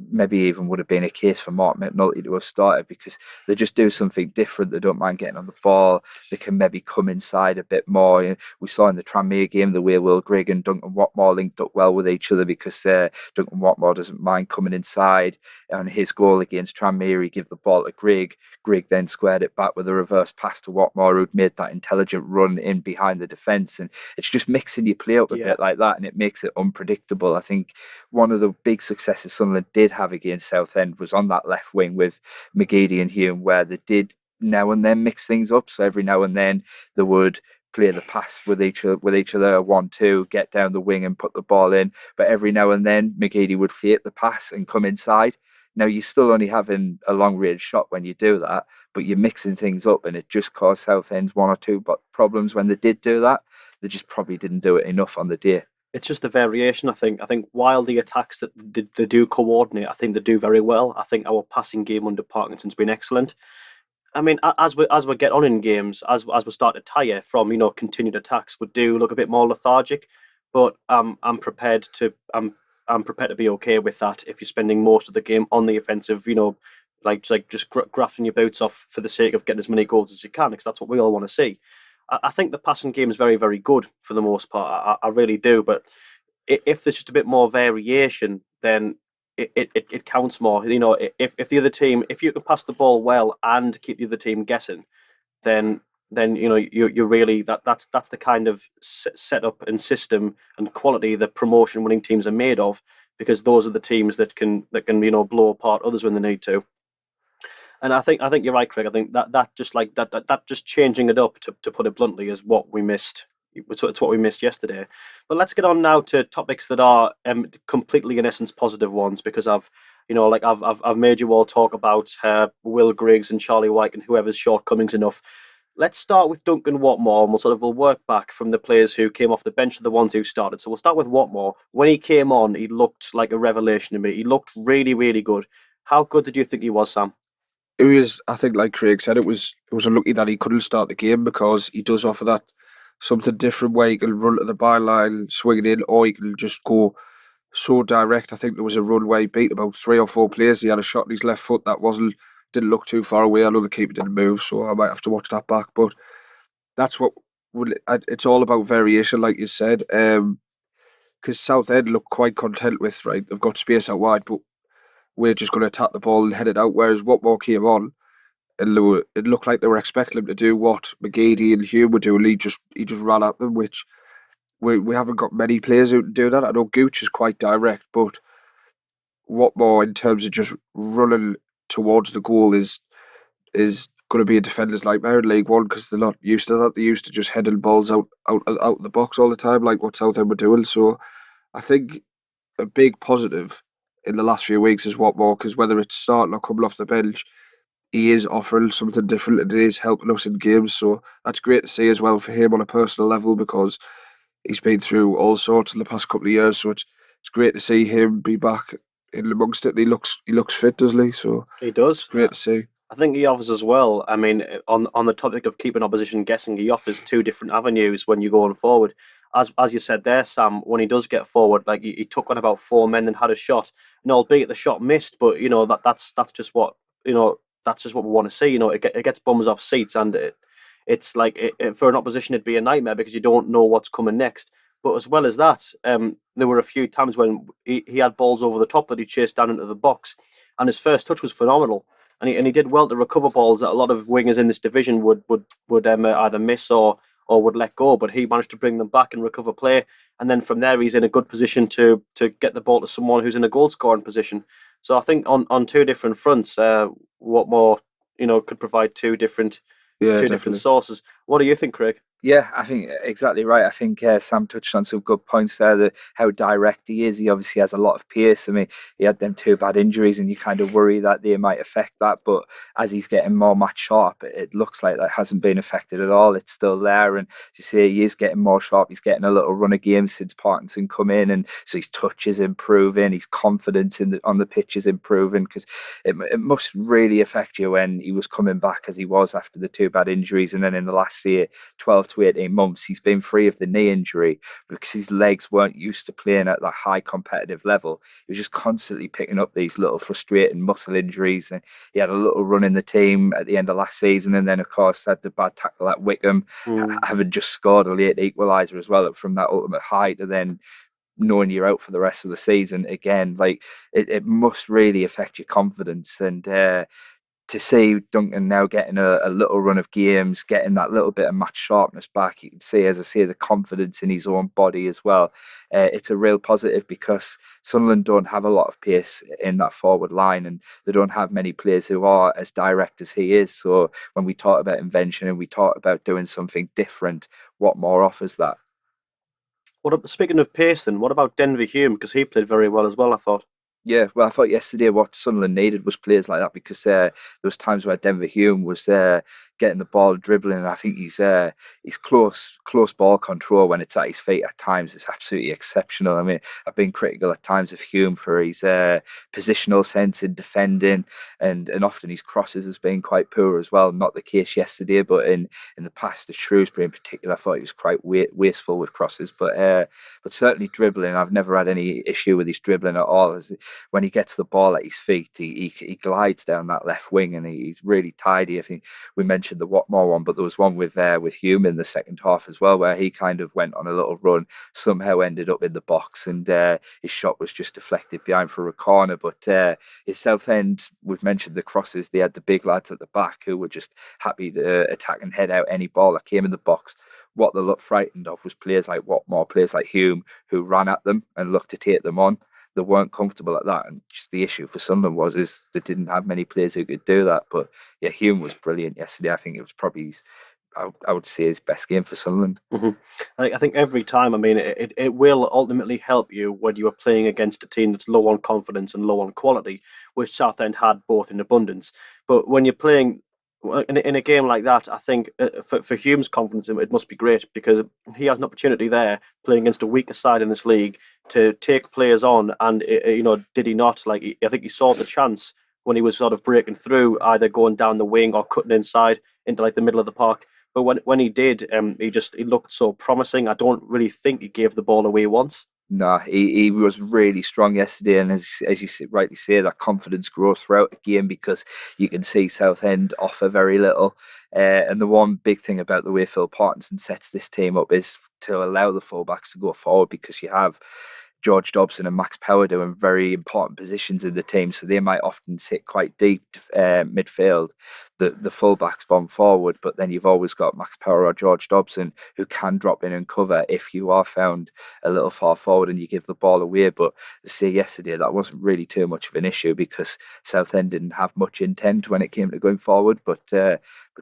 maybe even would have been a case for Mark McNulty to have started, because they just do something different. They don't mind getting on the ball. They can maybe come inside a bit more. We saw in the Tranmere game the way Will Grigg and Duncan Watmore linked up well with each other, because Duncan Watmore doesn't mind coming inside. And his goal against Tranmere, he gave the ball to Grigg. Grigg then squared it back with a reverse pass to Watmore, who'd made that intelligent run in behind the defence. And it's just mixing your play up a bit like that, and it makes it unpredictable. I think one of the big successes Sunderland did have against Southend was on that left wing with McGeady and Hume, where they did now and then mix things up. So every now and then they would play the pass with each other, 1-2, get down the wing and put the ball in. But every now and then McGeady would fake the pass and come inside. Now, you're still only having a long-range shot when you do that, but you're mixing things up, and it just caused Southend's one or two problems when they did do that. They just probably didn't do it enough on the day. It's just a variation, I think. I think while the attacks that they do coordinate, I think they do very well. I think our passing game under Parkinson's been excellent. I mean, as we get on in games, as we start to tire from continued attacks, we do look a bit more lethargic. But I'm prepared to be okay with that if you're spending most of the game on the offensive, like just grafting your boots off for the sake of getting as many goals as you can, because that's what we all want to see. I think the passing game is very, very good for the most part. I really do. But if there's just a bit more variation, then it counts more. If the other team, if you can pass the ball well and keep the other team guessing, then you're really that's the kind of setup and system and quality that promotion winning teams are made of, because those are the teams that can blow apart others when they need to. And I think you're right, Craig. I think that just like that just changing it up to put it bluntly is what we missed. It's what we missed yesterday. But let's get on now to topics that are completely in essence positive ones, because I've made you all talk about Will Griggs and Charlie White and whoever's shortcomings enough. Let's start with Duncan Watmore, and we'll work back from the players who came off the bench to the ones who started. So we'll start with Watmore. When he came on, he looked like a revelation to me. He looked really, really good. How good did you think he was, Sam? It was, I think, like Craig said, it was unlucky that he couldn't start the game, because he does offer that something different where he can run to the byline, swing it in, or he can just go so direct. I think there was a run where he beat about 3 or 4 players. He had a shot on his left foot that didn't look too far away. I know the keeper didn't move, so I might have to watch that back. But that's it's all about variation, like you said. Because Southend look quite content with, right, they've got space out wide, but we're just going to attack the ball and head it out. Whereas Watmore came on, and it looked like they were expecting him to do what McGeady and Hume were doing. He just ran at them, which we haven't got many players who can do that. I know Gooch is quite direct, but Watmore, in terms of just running towards the goal, is going to be a defender's nightmare in League One, because they're not used to that. They're used to just heading balls out the box all the time, like what Southend were doing. So I think a big positive in the last few weeks is Watmore, because whether it's starting or coming off the bench, he is offering something different, and it is helping us in games. So that's great to see as well for him on a personal level, because he's been through all sorts in the past couple of years. So it's great to see him be back in amongst it. And he looks fit, doesn't he? So He does. it's great to see. I think he offers as well. I mean, on the topic of keeping opposition guessing, he offers two different avenues when you're going forward. As you said there, Sam, when he does get forward, like he took on about 4 men and had a shot. And albeit the shot missed, but that's just what that's just what we want to see. It gets bums off seats, and it's like for an opposition it'd be a nightmare, because you don't know what's coming next. But as well as that, there were a few times when he had balls over the top that he chased down into the box, and his first touch was phenomenal. And he did well to recover balls that a lot of wingers in this division would either miss or would let go. But he managed to bring them back and recover play. And then from there, he's in a good position to get the ball to someone who's in a goal scoring position. So I think on two different fronts, Watmore could provide two different sources. What do you think, Craig? Yeah, I think exactly right. I think Sam touched on some good points there. How direct he is. He obviously has a lot of pace. I mean, he had them 2 bad injuries, and you kind of worry that they might affect that. But as he's getting more match sharp, it looks like that hasn't been affected at all. It's still there, and as you say, he is getting more sharp. He's getting a little run of games since Parkinson come in, and so his touch is improving. His confidence on the pitch is improving, because it must really affect you when he was coming back as he was after the 2 bad injuries, and then in the last year, 12 to 18 months, he's been free of the knee injury because his legs weren't used to playing at that high competitive level. He was just constantly picking up these little frustrating muscle injuries, and he had a little run in the team at the end of last season, and then of course had the bad tackle at Wickham, having just scored a late equaliser as well from that ultimate height, and then knowing you're out for the rest of the season again. Like it must really affect your confidence. And to see Duncan now getting a little run of games, getting that little bit of match sharpness back, you can see, as I say, the confidence in his own body as well. It's a real positive, because Sunderland don't have a lot of pace in that forward line, and they don't have many players who are as direct as he is. So when we talk about invention and we talk about doing something different, Watmore offers that. Speaking of pace, then, what about Denver Hume? Because he played very well as well, I thought. Yeah, well, I thought yesterday what Sunderland needed was players like that, because there was times where Denver Hume was getting the ball, dribbling, and I think he's close ball control when it's at his feet at times is absolutely exceptional. I mean, I've been critical at times of Hume for his positional sense in defending, and often his crosses has been quite poor as well. Not the case yesterday, but in the past at Shrewsbury in particular, I thought he was quite wasteful with crosses, but certainly dribbling, I've never had any issue with his dribbling at all. When he gets the ball at his feet, he glides down that left wing, and he's really tidy. I think we mentioned the Watmore one, but there was one with Hume in the second half as well, where he kind of went on a little run, somehow ended up in the box, and his shot was just deflected behind for a corner. But his Southend, we've mentioned the crosses, they had the big lads at the back who were just happy to attack and head out any ball that came in the box. What they looked frightened of was players like Watmore, players like Hume, who ran at them and looked to take them on. they weren't comfortable at that. And just the issue for Sunderland is they didn't have many players who could do that. But yeah, Hume was brilliant yesterday. I think it was probably, I would say, his best game for Sunderland. Mm-hmm. I think every time, I mean, it will ultimately help you when you are playing against a team that's low on confidence and low on quality, which Southend had both in abundance. But when you're playing in a game like that, I think for Hume's confidence, it must be great because he has an opportunity there playing against a weaker side in this league to take players on. And, did he not? Like, I think he saw the chance when he was sort of breaking through, either going down the wing or cutting inside into like the middle of the park. But when he did, he looked so promising. I don't really think he gave the ball away once. No, he was really strong yesterday, and as you rightly say, that confidence grows throughout the game because you can see Southend offer very little. And the one big thing about the way Phil Parkinson sets this team up is to allow the fullbacks to go forward, because you have George Dobson and Max Power doing very important positions in the team, so they might often sit quite deep midfield. The fullbacks bomb forward, but then you've always got Max Power or George Dobson who can drop in and cover if you are found a little far forward and you give the ball away. But say yesterday, that wasn't really too much of an issue because Southend didn't have much intent when it came to going forward. But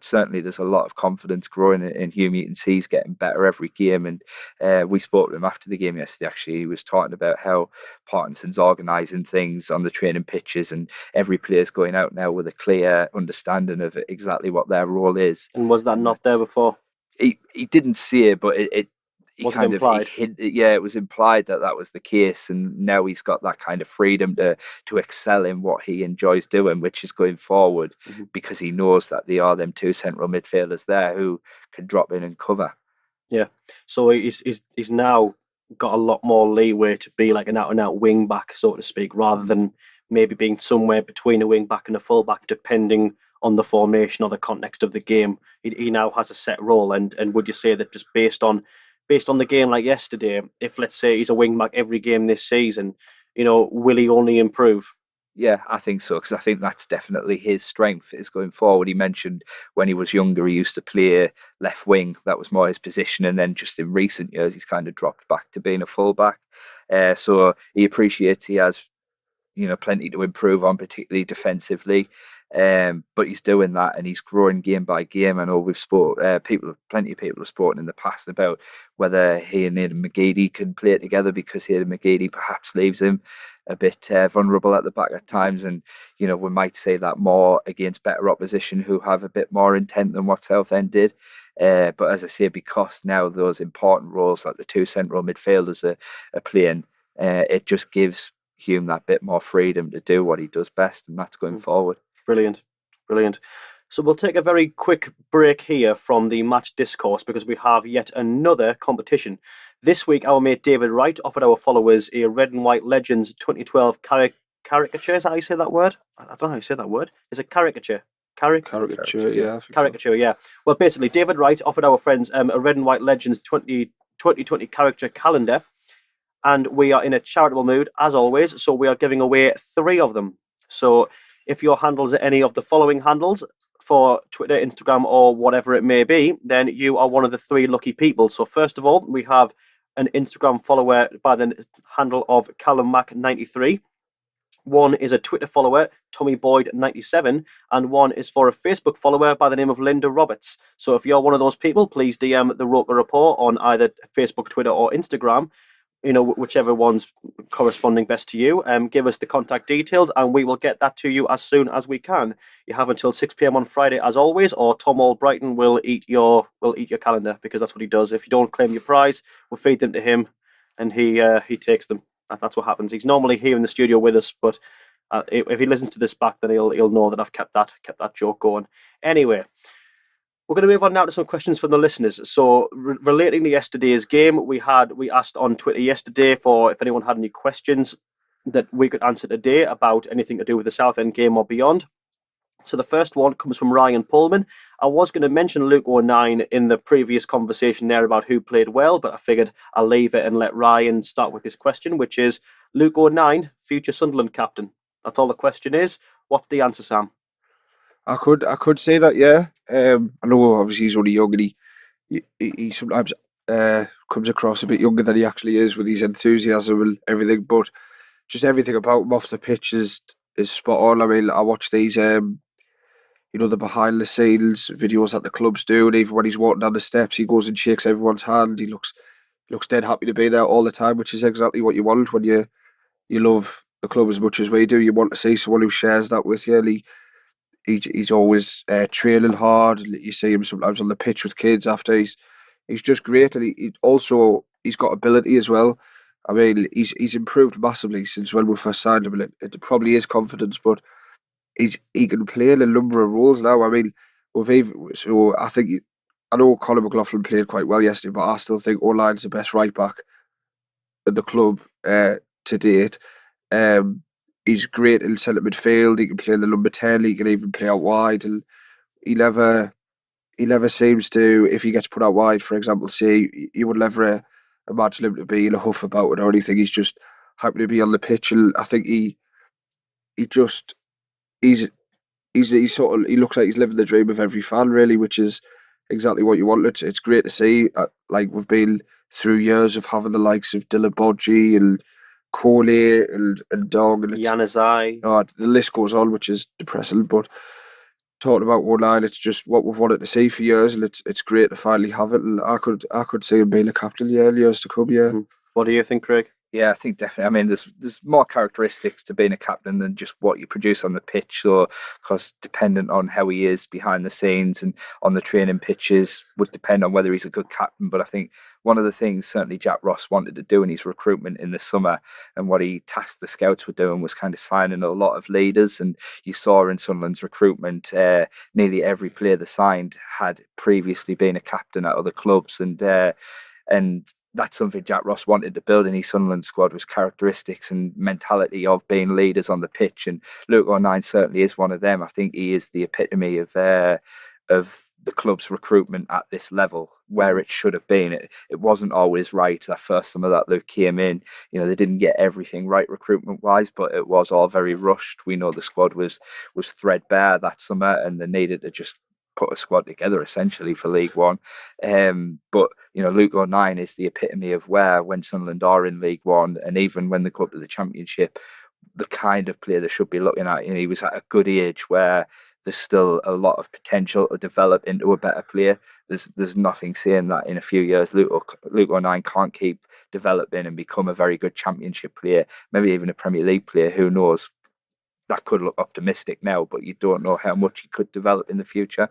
certainly there's a lot of confidence growing in Hume. You can see he's getting better every game. And we spoke to him after the game yesterday, actually. He was talking about how Parkinson's organising things on the training pitches, and every player's going out now with a clear understanding of exactly what their role is. And was that not there before? He didn't say it, but he was kind it implied? It was implied that was the case, and now he's got that kind of freedom to excel in what he enjoys doing, which is going forward, because he knows that they are them two central midfielders there who can drop in and cover. Yeah, so he's now got a lot more leeway to be like an out-and-out wing back, so to speak, rather than maybe being somewhere between a wing back and a full back, depending on the formation or the context of the game. He now has a set role, and would you say that just based on the game like yesterday, if let's say he's a wing back every game this season, will he only improve? Yeah, I think so, because I think that's definitely his strength is going forward. He mentioned when he was younger, he used to play left wing. That was more his position. And then just in recent years, he's kind of dropped back to being a full back. So he appreciates he has, plenty to improve on, particularly defensively. But he's doing that, and he's growing game by game. I know we've plenty of people have spoken in the past about whether he and Aidan McGeady can play together, because Aidan McGeady perhaps leaves him a bit vulnerable at the back at times, and we might say that more against better opposition who have a bit more intent than what Southend did. But as I say, because now those important roles like the two central midfielders are playing, it just gives Hume that bit more freedom to do what he does best, and that's going forward. Brilliant. So we'll take a very quick break here from the match discourse because we have yet another competition. This week, our mate David Wright offered our followers a Red and White Legends 2012 caricature. Is that how you say that word? I don't know how you say that word. Is it caricature? Caricature, yeah. Caricature, yeah. Well, basically, David Wright offered our friends a Red and White Legends 2020 caricature calendar, and we are in a charitable mood, as always, so we are giving away 3 of them. So if your handles are any of the following handles for Twitter, Instagram, or whatever it may be, then you are one of the 3 lucky people. So first of all, we have an Instagram follower by the handle of CallumMac93. One is a Twitter follower, Tommy Boyd97, and one is for a Facebook follower by the name of Linda Roberts. So if you're one of those people, please DM the Roker Rapport on either Facebook, Twitter, or Instagram. Whichever one's corresponding best to you. Give us the contact details and we will get that to you as soon as we can. You have until 6 p.m. on Friday as always, or Tom Albrighton will eat your calendar, because that's what he does. If you don't claim your prize, we'll feed them to him and he takes them. That's what happens. He's normally here in the studio with us, but if he listens to this back, then he'll know that I've kept that joke going. Anyway, we're going to move on now to some questions from the listeners. So, relating to yesterday's game, we asked on Twitter yesterday for if anyone had any questions that we could answer today about anything to do with the Southend game or beyond. So the first one comes from Ryan Pullman. I was going to mention Luke O'Nien in the previous conversation there about who played well, but I figured I'll leave it and let Ryan start with his question, which is Luke O'Nien, future Sunderland captain. That's all the question is. What's the answer, Sam? I could say that, yeah. I know obviously he's only young and he sometimes comes across a bit younger than he actually is with his enthusiasm and everything, but just everything about him off the pitch is spot on. I mean, I watch these the behind the scenes videos that the clubs do, and even when he's walking down the steps, he goes and shakes everyone's hand. He looks dead happy to be there all the time, which is exactly what you want when you love the club as much as we do. You want to see someone who shares that with you. And he's always training hard. You see him sometimes on the pitch with kids after. He's just great, and he's got ability as well. I mean, he's improved massively since when we first signed him, and it probably is confidence, but he can play in a number of roles now. I mean, I know Conor McLaughlin played quite well yesterday, but I still think O'Line's the best right back at the club to date. He's great in centre midfield. He can play in the number 10. He can even play out wide, and he never seems to. If he gets put out wide, for example, say you would never imagine him to be in a huff about it or anything. He's just happy to be on the pitch, and I think he just he's sort of, he looks like he's living the dream of every fan, really, which is exactly what you want. It's great to see. Like, we've been through years of having the likes of Dylan Bodji and Coley and Dong and Januzaj. The list goes on, which is depressing. But talking about O'Neill, it's just what we've wanted to see for years, and it's great to finally have it. And I could see him being a captain in years to come. Yeah. What do you think, Craig? Yeah, I think definitely. I mean, there's more characteristics to being a captain than just what you produce on the pitch. So, because dependent on how he is behind the scenes and on the training pitches would depend on whether he's a good captain. But I think one of the things certainly Jack Ross wanted to do in his recruitment in the summer, and what he tasked the scouts with doing, was kind of signing a lot of leaders. And you saw in Sunderland's recruitment, nearly every player they signed had previously been a captain at other clubs, and that's something Jack Ross wanted to build in his Sunderland squad, was characteristics and mentality of being leaders on the pitch. And Luke O'Neill certainly is one of them. I think he is the epitome of the club's recruitment at this level, where it should have been. It wasn't always right that first summer that Luke came in. They didn't get everything right recruitment wise, but it was all very rushed. We know the squad was threadbare that summer, and they needed to just put a squad together essentially for League One. But Luke O'Neill is the epitome of where, when Sunderland are in League One, and even when they go up to the Championship, the kind of player they should be looking at. He was at a good age where there's still a lot of potential to develop into a better player. There's nothing saying that in a few years Luke O'Neill can't keep developing and become a very good Championship player, maybe even a Premier League player. Who knows? That could look optimistic now, but you don't know how much he could develop in the future.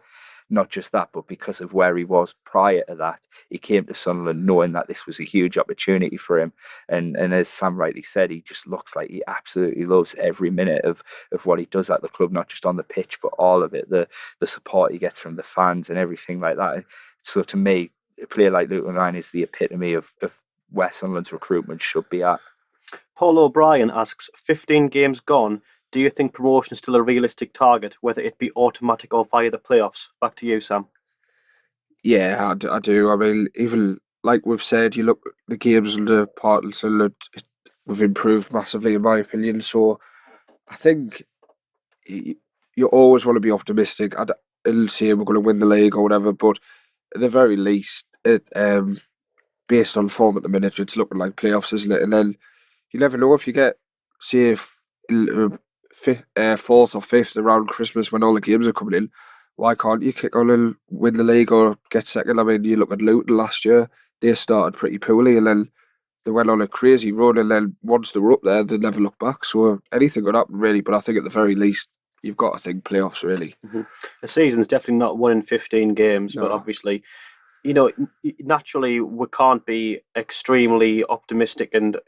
Not just that, but because of where he was prior to that, he came to Sunderland knowing that this was a huge opportunity for him. And as Sam rightly said, he just looks like he absolutely loves every minute of what he does at the club, not just on the pitch, but all of it, the support he gets from the fans and everything like that. So to me, a player like Luke O'Neill is the epitome of where Sunderland's recruitment should be at. Paul O'Brien asks, 15 games gone, do you think promotion is still a realistic target, whether it be automatic or via the playoffs? Back to you, Sam. Yeah, I do. I mean, even like we've said, you look at the games under Parkinson, we've improved massively, in my opinion. So I think you always want to be optimistic. I didn't say we're going to win the league or whatever, but at the very least, based on form at the minute, it's looking like playoffs, isn't it? And then you never know if you get, say, fourth or fifth around Christmas when all the games are coming in. Why can't you kick on and win the league or get second? I mean, you look at Luton last year, they started pretty poorly and then they went on a crazy run, and then once they were up there, they never looked back. So anything could happen, really, but I think at the very least, you've got to think playoffs, really. Mm-hmm. The season's definitely not 1 in 15 games, no. But obviously, naturally we can't be extremely optimistic and,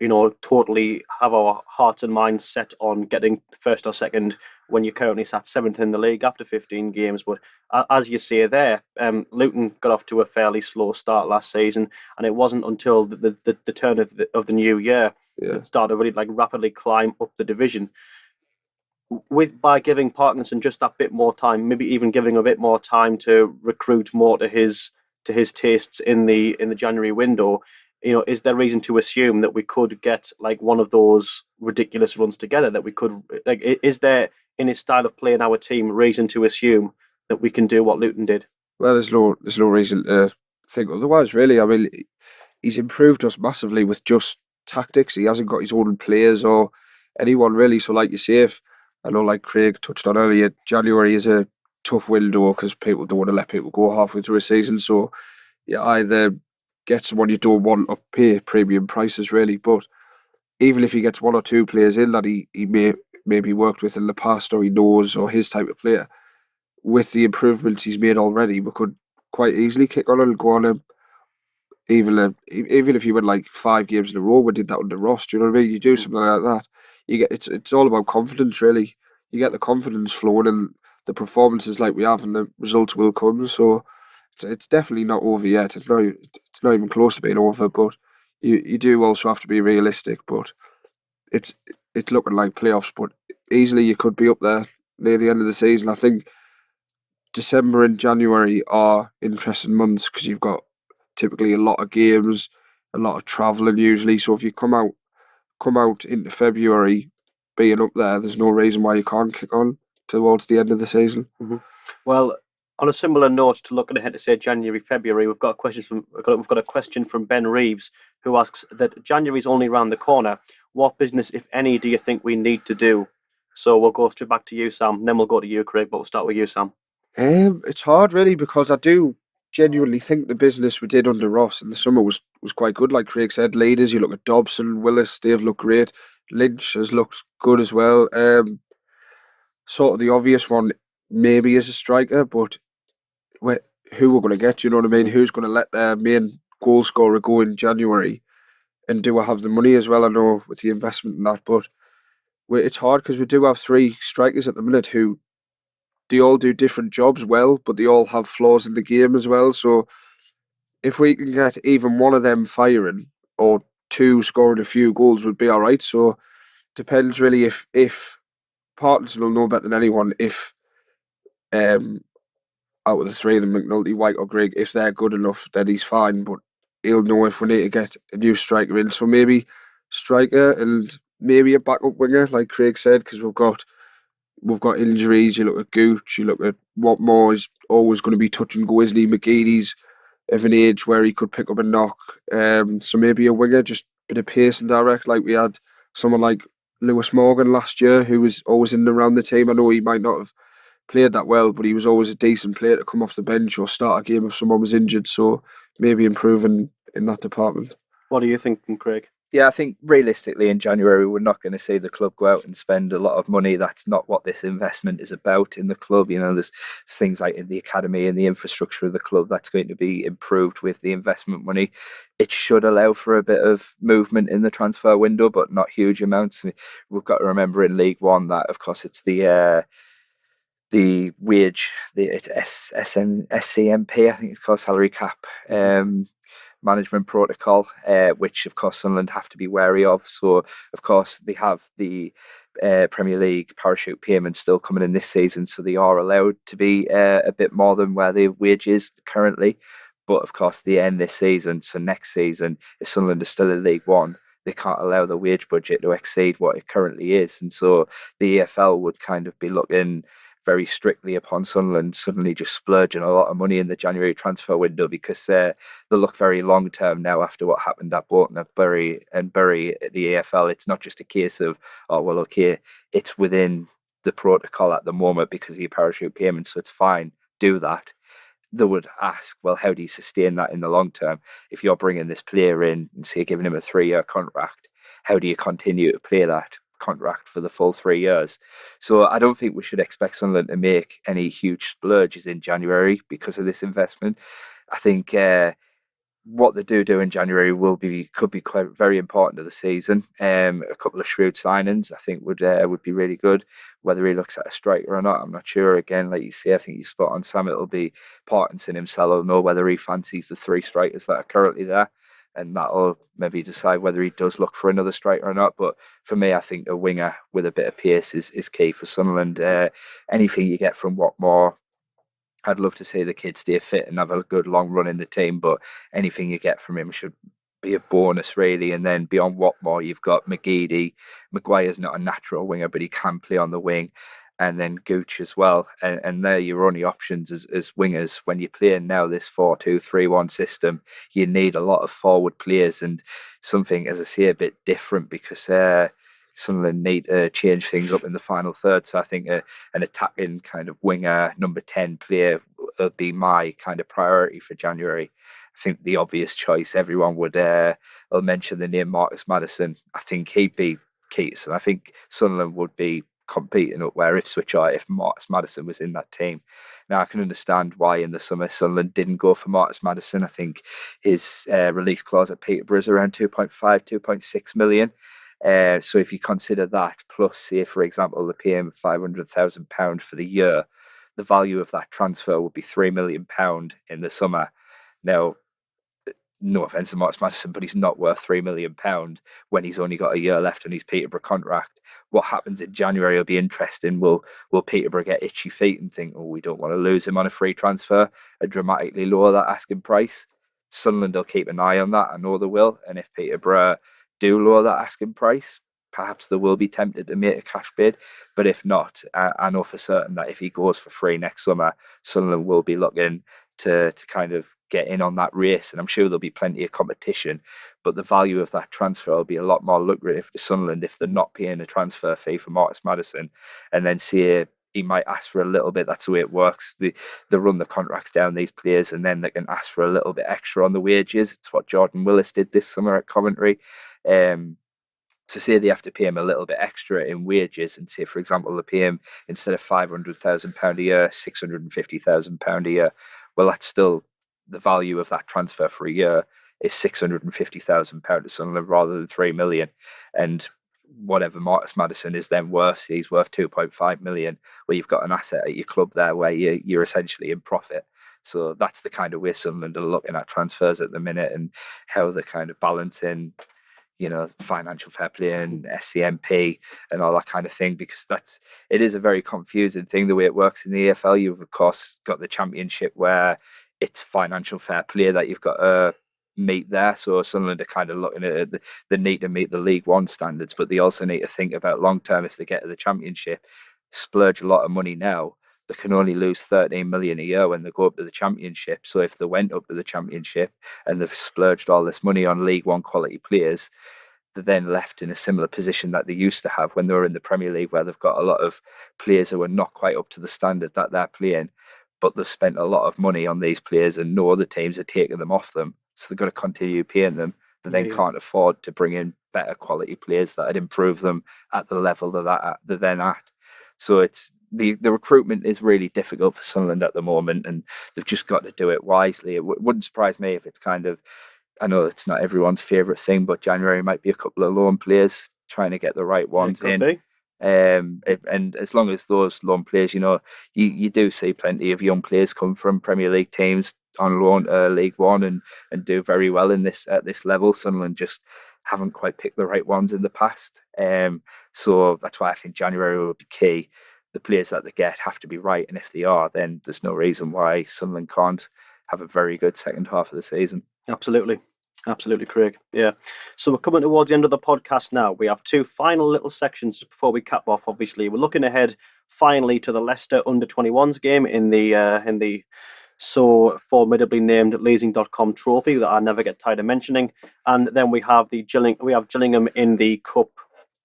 totally have our hearts and minds set on getting first or second when you're currently sat 7th in the league after 15 games. But as you say there, Luton got off to a fairly slow start last season, and it wasn't until the turn of the new year that it started really rapidly climb up the division. By giving Parkinson just that bit more time, maybe even giving a bit more time to recruit more to his tastes in the January window, is there reason to assume that we could get one of those ridiculous runs together? That we could is there, in his style of play in our team, reason to assume that we can do what Luton did? Well, there's no reason to think otherwise, really. I mean, he's improved us massively with just tactics. He hasn't got his own players, or anyone really. So like you say, I know like Craig touched on earlier, January is a tough window because people don't want to let people go halfway through a season. So you either get someone you don't want or pay premium prices really. But even if he gets one or two players in that he maybe worked with in the past or he knows or his type of player, with the improvements he's made already, we could quite easily kick on and go on a even if you win like 5 games in a row, we did that under Ross. Do you know what I mean? You do something like that, you get it's all about confidence, really. You get the confidence flowing, and the performances like we have, and the results will come. So it's definitely not over yet. It's not even close to being over. But you do also have to be realistic. But it's it's looking like playoffs. But easily you could be up there near the end of the season. I think December and January are interesting months because you've got typically a lot of games, a lot of travelling usually. So if you come out into February being up there, there's no reason why you can't kick on towards the end of the season. Mm-hmm. Well, on a similar note to looking ahead to say January, February, we've got a question from Ben Reeves, who asks that January's only around the corner. What business, if any, do you think we need to do? So we'll go straight back to you, Sam. Then we'll go to you, Craig. But we'll start with you, Sam. It's hard really because I do genuinely think the business we did under Ross in the summer was quite good. Like Craig said, leaders, you look at Dobson, Willis, they've looked great. Lynch has looked good as well. Sort of the obvious one maybe is a striker, but who we're going to get, you know what I mean? Who's going to let their main goal scorer go in January? And do I have the money as well? I know with the investment and that, but it's hard because we do have 3 strikers at the minute who they all do different jobs well, but they all have flaws in the game as well. So if we can get even one of them firing or 2 scoring a few goals would be all right. So depends really if Parkinson will know better than anyone if out of the 3 of them, McNulty, White or Grigg, if they're good enough, then he's fine. But he'll know if we need to get a new striker in. So maybe striker and maybe a backup winger, like Craig said, because we've got injuries. You look at Gooch, you look at Watmore is always going to be touch and go, isn't he? McGeady's of an age where he could pick up a knock. So maybe a winger, just a bit of pace and direct, like we had someone like Lewis Morgan last year, who was always in and around the team. I know he might not have played that well, but he was always a decent player to come off the bench or start a game if someone was injured. So maybe improving in that department. What are you thinking, Craig? Yeah, I think realistically in January we're not going to see the club go out and spend a lot of money. That's not what this investment is about in the club. You know, there's things like in the academy and the infrastructure of the club that's going to be improved with the investment money. It should allow for a bit of movement in the transfer window, but not huge amounts. We've got to remember in League One that, of course, it's the wage, it's SCMP, I think it's called, salary cap. Management protocol, which of course Sunderland have to be wary of. So of course they have the Premier League parachute payments still coming in this season, so they are allowed to be a bit more than where their wage is currently. But of course they end this season, so next season, if Sunderland is still in League One, they can't allow the wage budget to exceed what it currently is, and so the EFL would kind of be looking very strictly upon Sunderland suddenly just splurging a lot of money in the January transfer window, because they look very long term now after what happened at Bolton, at Bury and Bury at the AFL. It's not just a case of, oh well, okay, it's within the protocol at the moment because of your parachute payments, so it's fine, do that. They would ask, well, how do you sustain that in the long term? If you're bringing this player in and say giving him a 3-year contract, how do you continue to play that contract for the full 3 years? So I don't think we should expect Sunderland to make any huge splurges in January because of this investment. I think what they do in January could be quite very important to the season. A couple of shrewd signings I think would be really good. Whether he looks at a striker or not, I'm not sure. Again, like you say, I think you spot on, Sam. It'll be Parkinson himself will know whether he fancies the 3 strikers that are currently there, and that'll maybe decide whether he does look for another striker or not. But for me, I think a winger with a bit of pace is key for Sunderland. Anything you get from Watmore, I'd love to see the kid stay fit and have a good long run in the team, but anything you get from him should be a bonus, really. And then beyond Watmore, you've got McGeady. Maguire's not a natural winger, but he can play on the wing. And then Gooch as well. And they're your only options as wingers. When you're playing now this 4-2-3-1 system, you need a lot of forward players and something, as I say, a bit different, because Sunderland need to change things up in the final third. So I think an attacking kind of winger, number 10 player would be my kind of priority for January. I think the obvious choice, everyone would mention the name Marcus Maddison. I think he'd be key. So I think Sunderland would be competing up where Ipswich are if Marcus Maddison was in that team. Now, I can understand why in the summer Sunderland didn't go for Marcus Maddison. I think his release clause at Peterborough is around 2.5, 2.6 million. So if you consider that, plus, say, for example, they pay him £500,000 for the year, the value of that transfer would be £3 million in the summer. Now, no offence to Marcus Maddison, but he's not worth £3 million when he's only got a year left on his Peterborough contract. What happens in January will be interesting. Will Peterborough get itchy feet and think, oh, we don't want to lose him on a free transfer and dramatically lower that asking price? Sunderland will keep an eye on that. I know they will. And if Peterborough do lower that asking price, perhaps they will be tempted to make a cash bid. But if not, I know for certain that if he goes for free next summer, Sunderland will be looking to kind of get in on that race, and I'm sure there'll be plenty of competition, but the value of that transfer will be a lot more lucrative to Sunderland if they're not paying a transfer fee for Marcus Maddison, and then see he might ask for a little bit. That's the way it works. They run the contracts down, these players, and then they can ask for a little bit extra on the wages. It's what Jordan Willis did this summer at Coventry. To say they have to pay him a little bit extra in wages, and say, for example, they pay him, instead of £500,000 a year, £650,000 a year, well, that's still the value of that transfer for a year is £650,000 to Sunderland rather than £3 million. And whatever Marcus Maddison is then worth, he's worth £2.5 million, where you've got an asset at your club there where you're essentially in profit. So that's the kind of way Sunderland are looking at transfers at the minute, and how they're kind of balancing, financial fair play and SCMP and all that kind of thing, because it is a very confusing thing the way it works in the EFL. You've of course got the Championship where it's financial fair play that you've got to meet there. So Sunderland are kind of looking at it, they need to meet the League One standards, but they also need to think about long term. If they get to the Championship, splurge a lot of money now, they can only lose 13 million a year when they go up to the Championship. So if they went up to the Championship and they've splurged all this money on League One quality players, they're then left in a similar position that they used to have when they were in the Premier League, where they've got a lot of players who are not quite up to the standard that they're playing, but they've spent a lot of money on these players and no other teams are taking them off them. So they've got to continue paying them. They then can't afford to bring in better quality players that would improve them at the level that they're then at. So it's the recruitment is really difficult for Sunderland at the moment, and they've just got to do it wisely. It wouldn't surprise me if it's kind of, I know it's not everyone's favourite thing, but January might be a couple of loan players trying to get the right ones in. And as long as those loan players, you do see plenty of young players come from Premier League teams on loan League One and do very well at this level. Sunderland just haven't quite picked the right ones in the past. So that's why I think January will be key. The players that they get have to be right, and if they are, then there's no reason why Sunderland can't have a very good second half of the season. Absolutely, Craig. Yeah. So we're coming towards the end of the podcast now. We have two final little sections before we cap off. Obviously, we're looking ahead finally to the Leicester under-21s game in the so formidably named Leasing.com trophy that I never get tired of mentioning. And then we have Gillingham in the Cup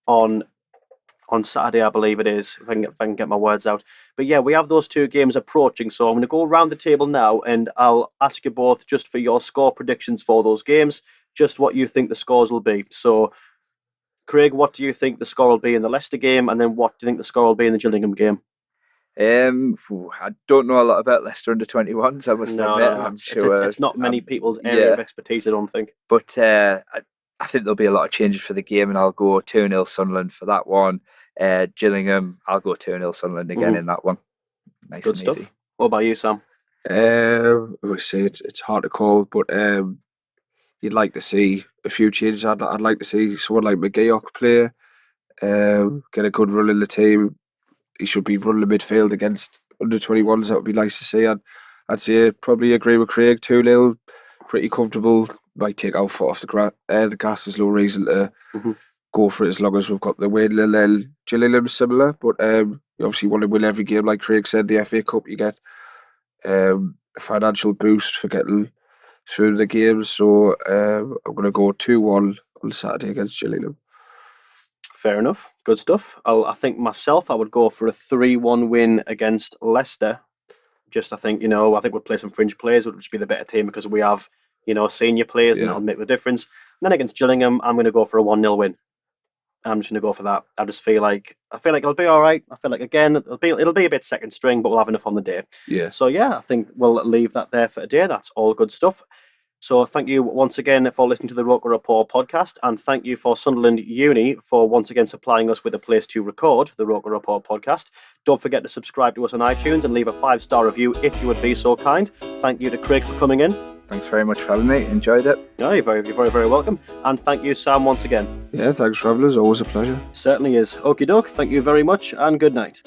on Saturday, I believe it is, if I can get my words out. But yeah, we have those two games approaching. So I'm going to go around the table now, and I'll ask you both just for your score predictions for those games, just what you think the scores will be. So, Craig, what do you think the score will be in the Leicester game, and then what do you think the score will be in the Gillingham game? I don't know a lot about Leicester under-21s, I must admit. I'm sure it's not many people's area of expertise, I don't think. But I think there'll be a lot of changes for the game, and I'll go 2-0 Sunderland for that one. Gillingham, I'll go 2-0 Sunderland again in that one. Nice Good and stuff. easy. What about you, Sam? I would say it's hard to call, but you'd like to see a few changes. I'd like to see someone like McGeoch play, get a good run in the team. He should be running the midfield against under-21s. That would be nice to see. I'd say probably agree with Craig. 2-0, pretty comfortable. Might take our foot off the gas. There's no reason to go for it as long as we've got the win. And then Gillingham similar, but you obviously want to win every game. Like Craig said, the FA Cup, you get a financial boost for getting through the games. So I'm going to go 2-1 on Saturday against Gillingham. Fair enough. Good stuff. I think myself, I would go for a 3-1 win against Leicester. Just, I think we'd play some fringe players. It would just be the better team because we have, senior players, and that'll make the difference. And then against Gillingham, I'm going to go for a 1-0 win. I'm just going to go for that. I feel like it'll be all right. I feel like, again, it'll be a bit second string, but we'll have enough on the day. Yeah. So, I think we'll leave that there for today. That's all good stuff. So thank you once again for listening to the Roker Rapport podcast, and thank you for Sunderland Uni for once again supplying us with a place to record the Roker Rapport podcast. Don't forget to subscribe to us on iTunes and leave a 5-star review if you would be so kind. Thank you to Craig for coming in. Thanks very much for having me. Enjoyed it. No, you're very, very, very welcome. And thank you, Sam, once again. Yeah, thanks, Travellers. Always a pleasure. Certainly is. Okie doke. Thank you very much, and good night.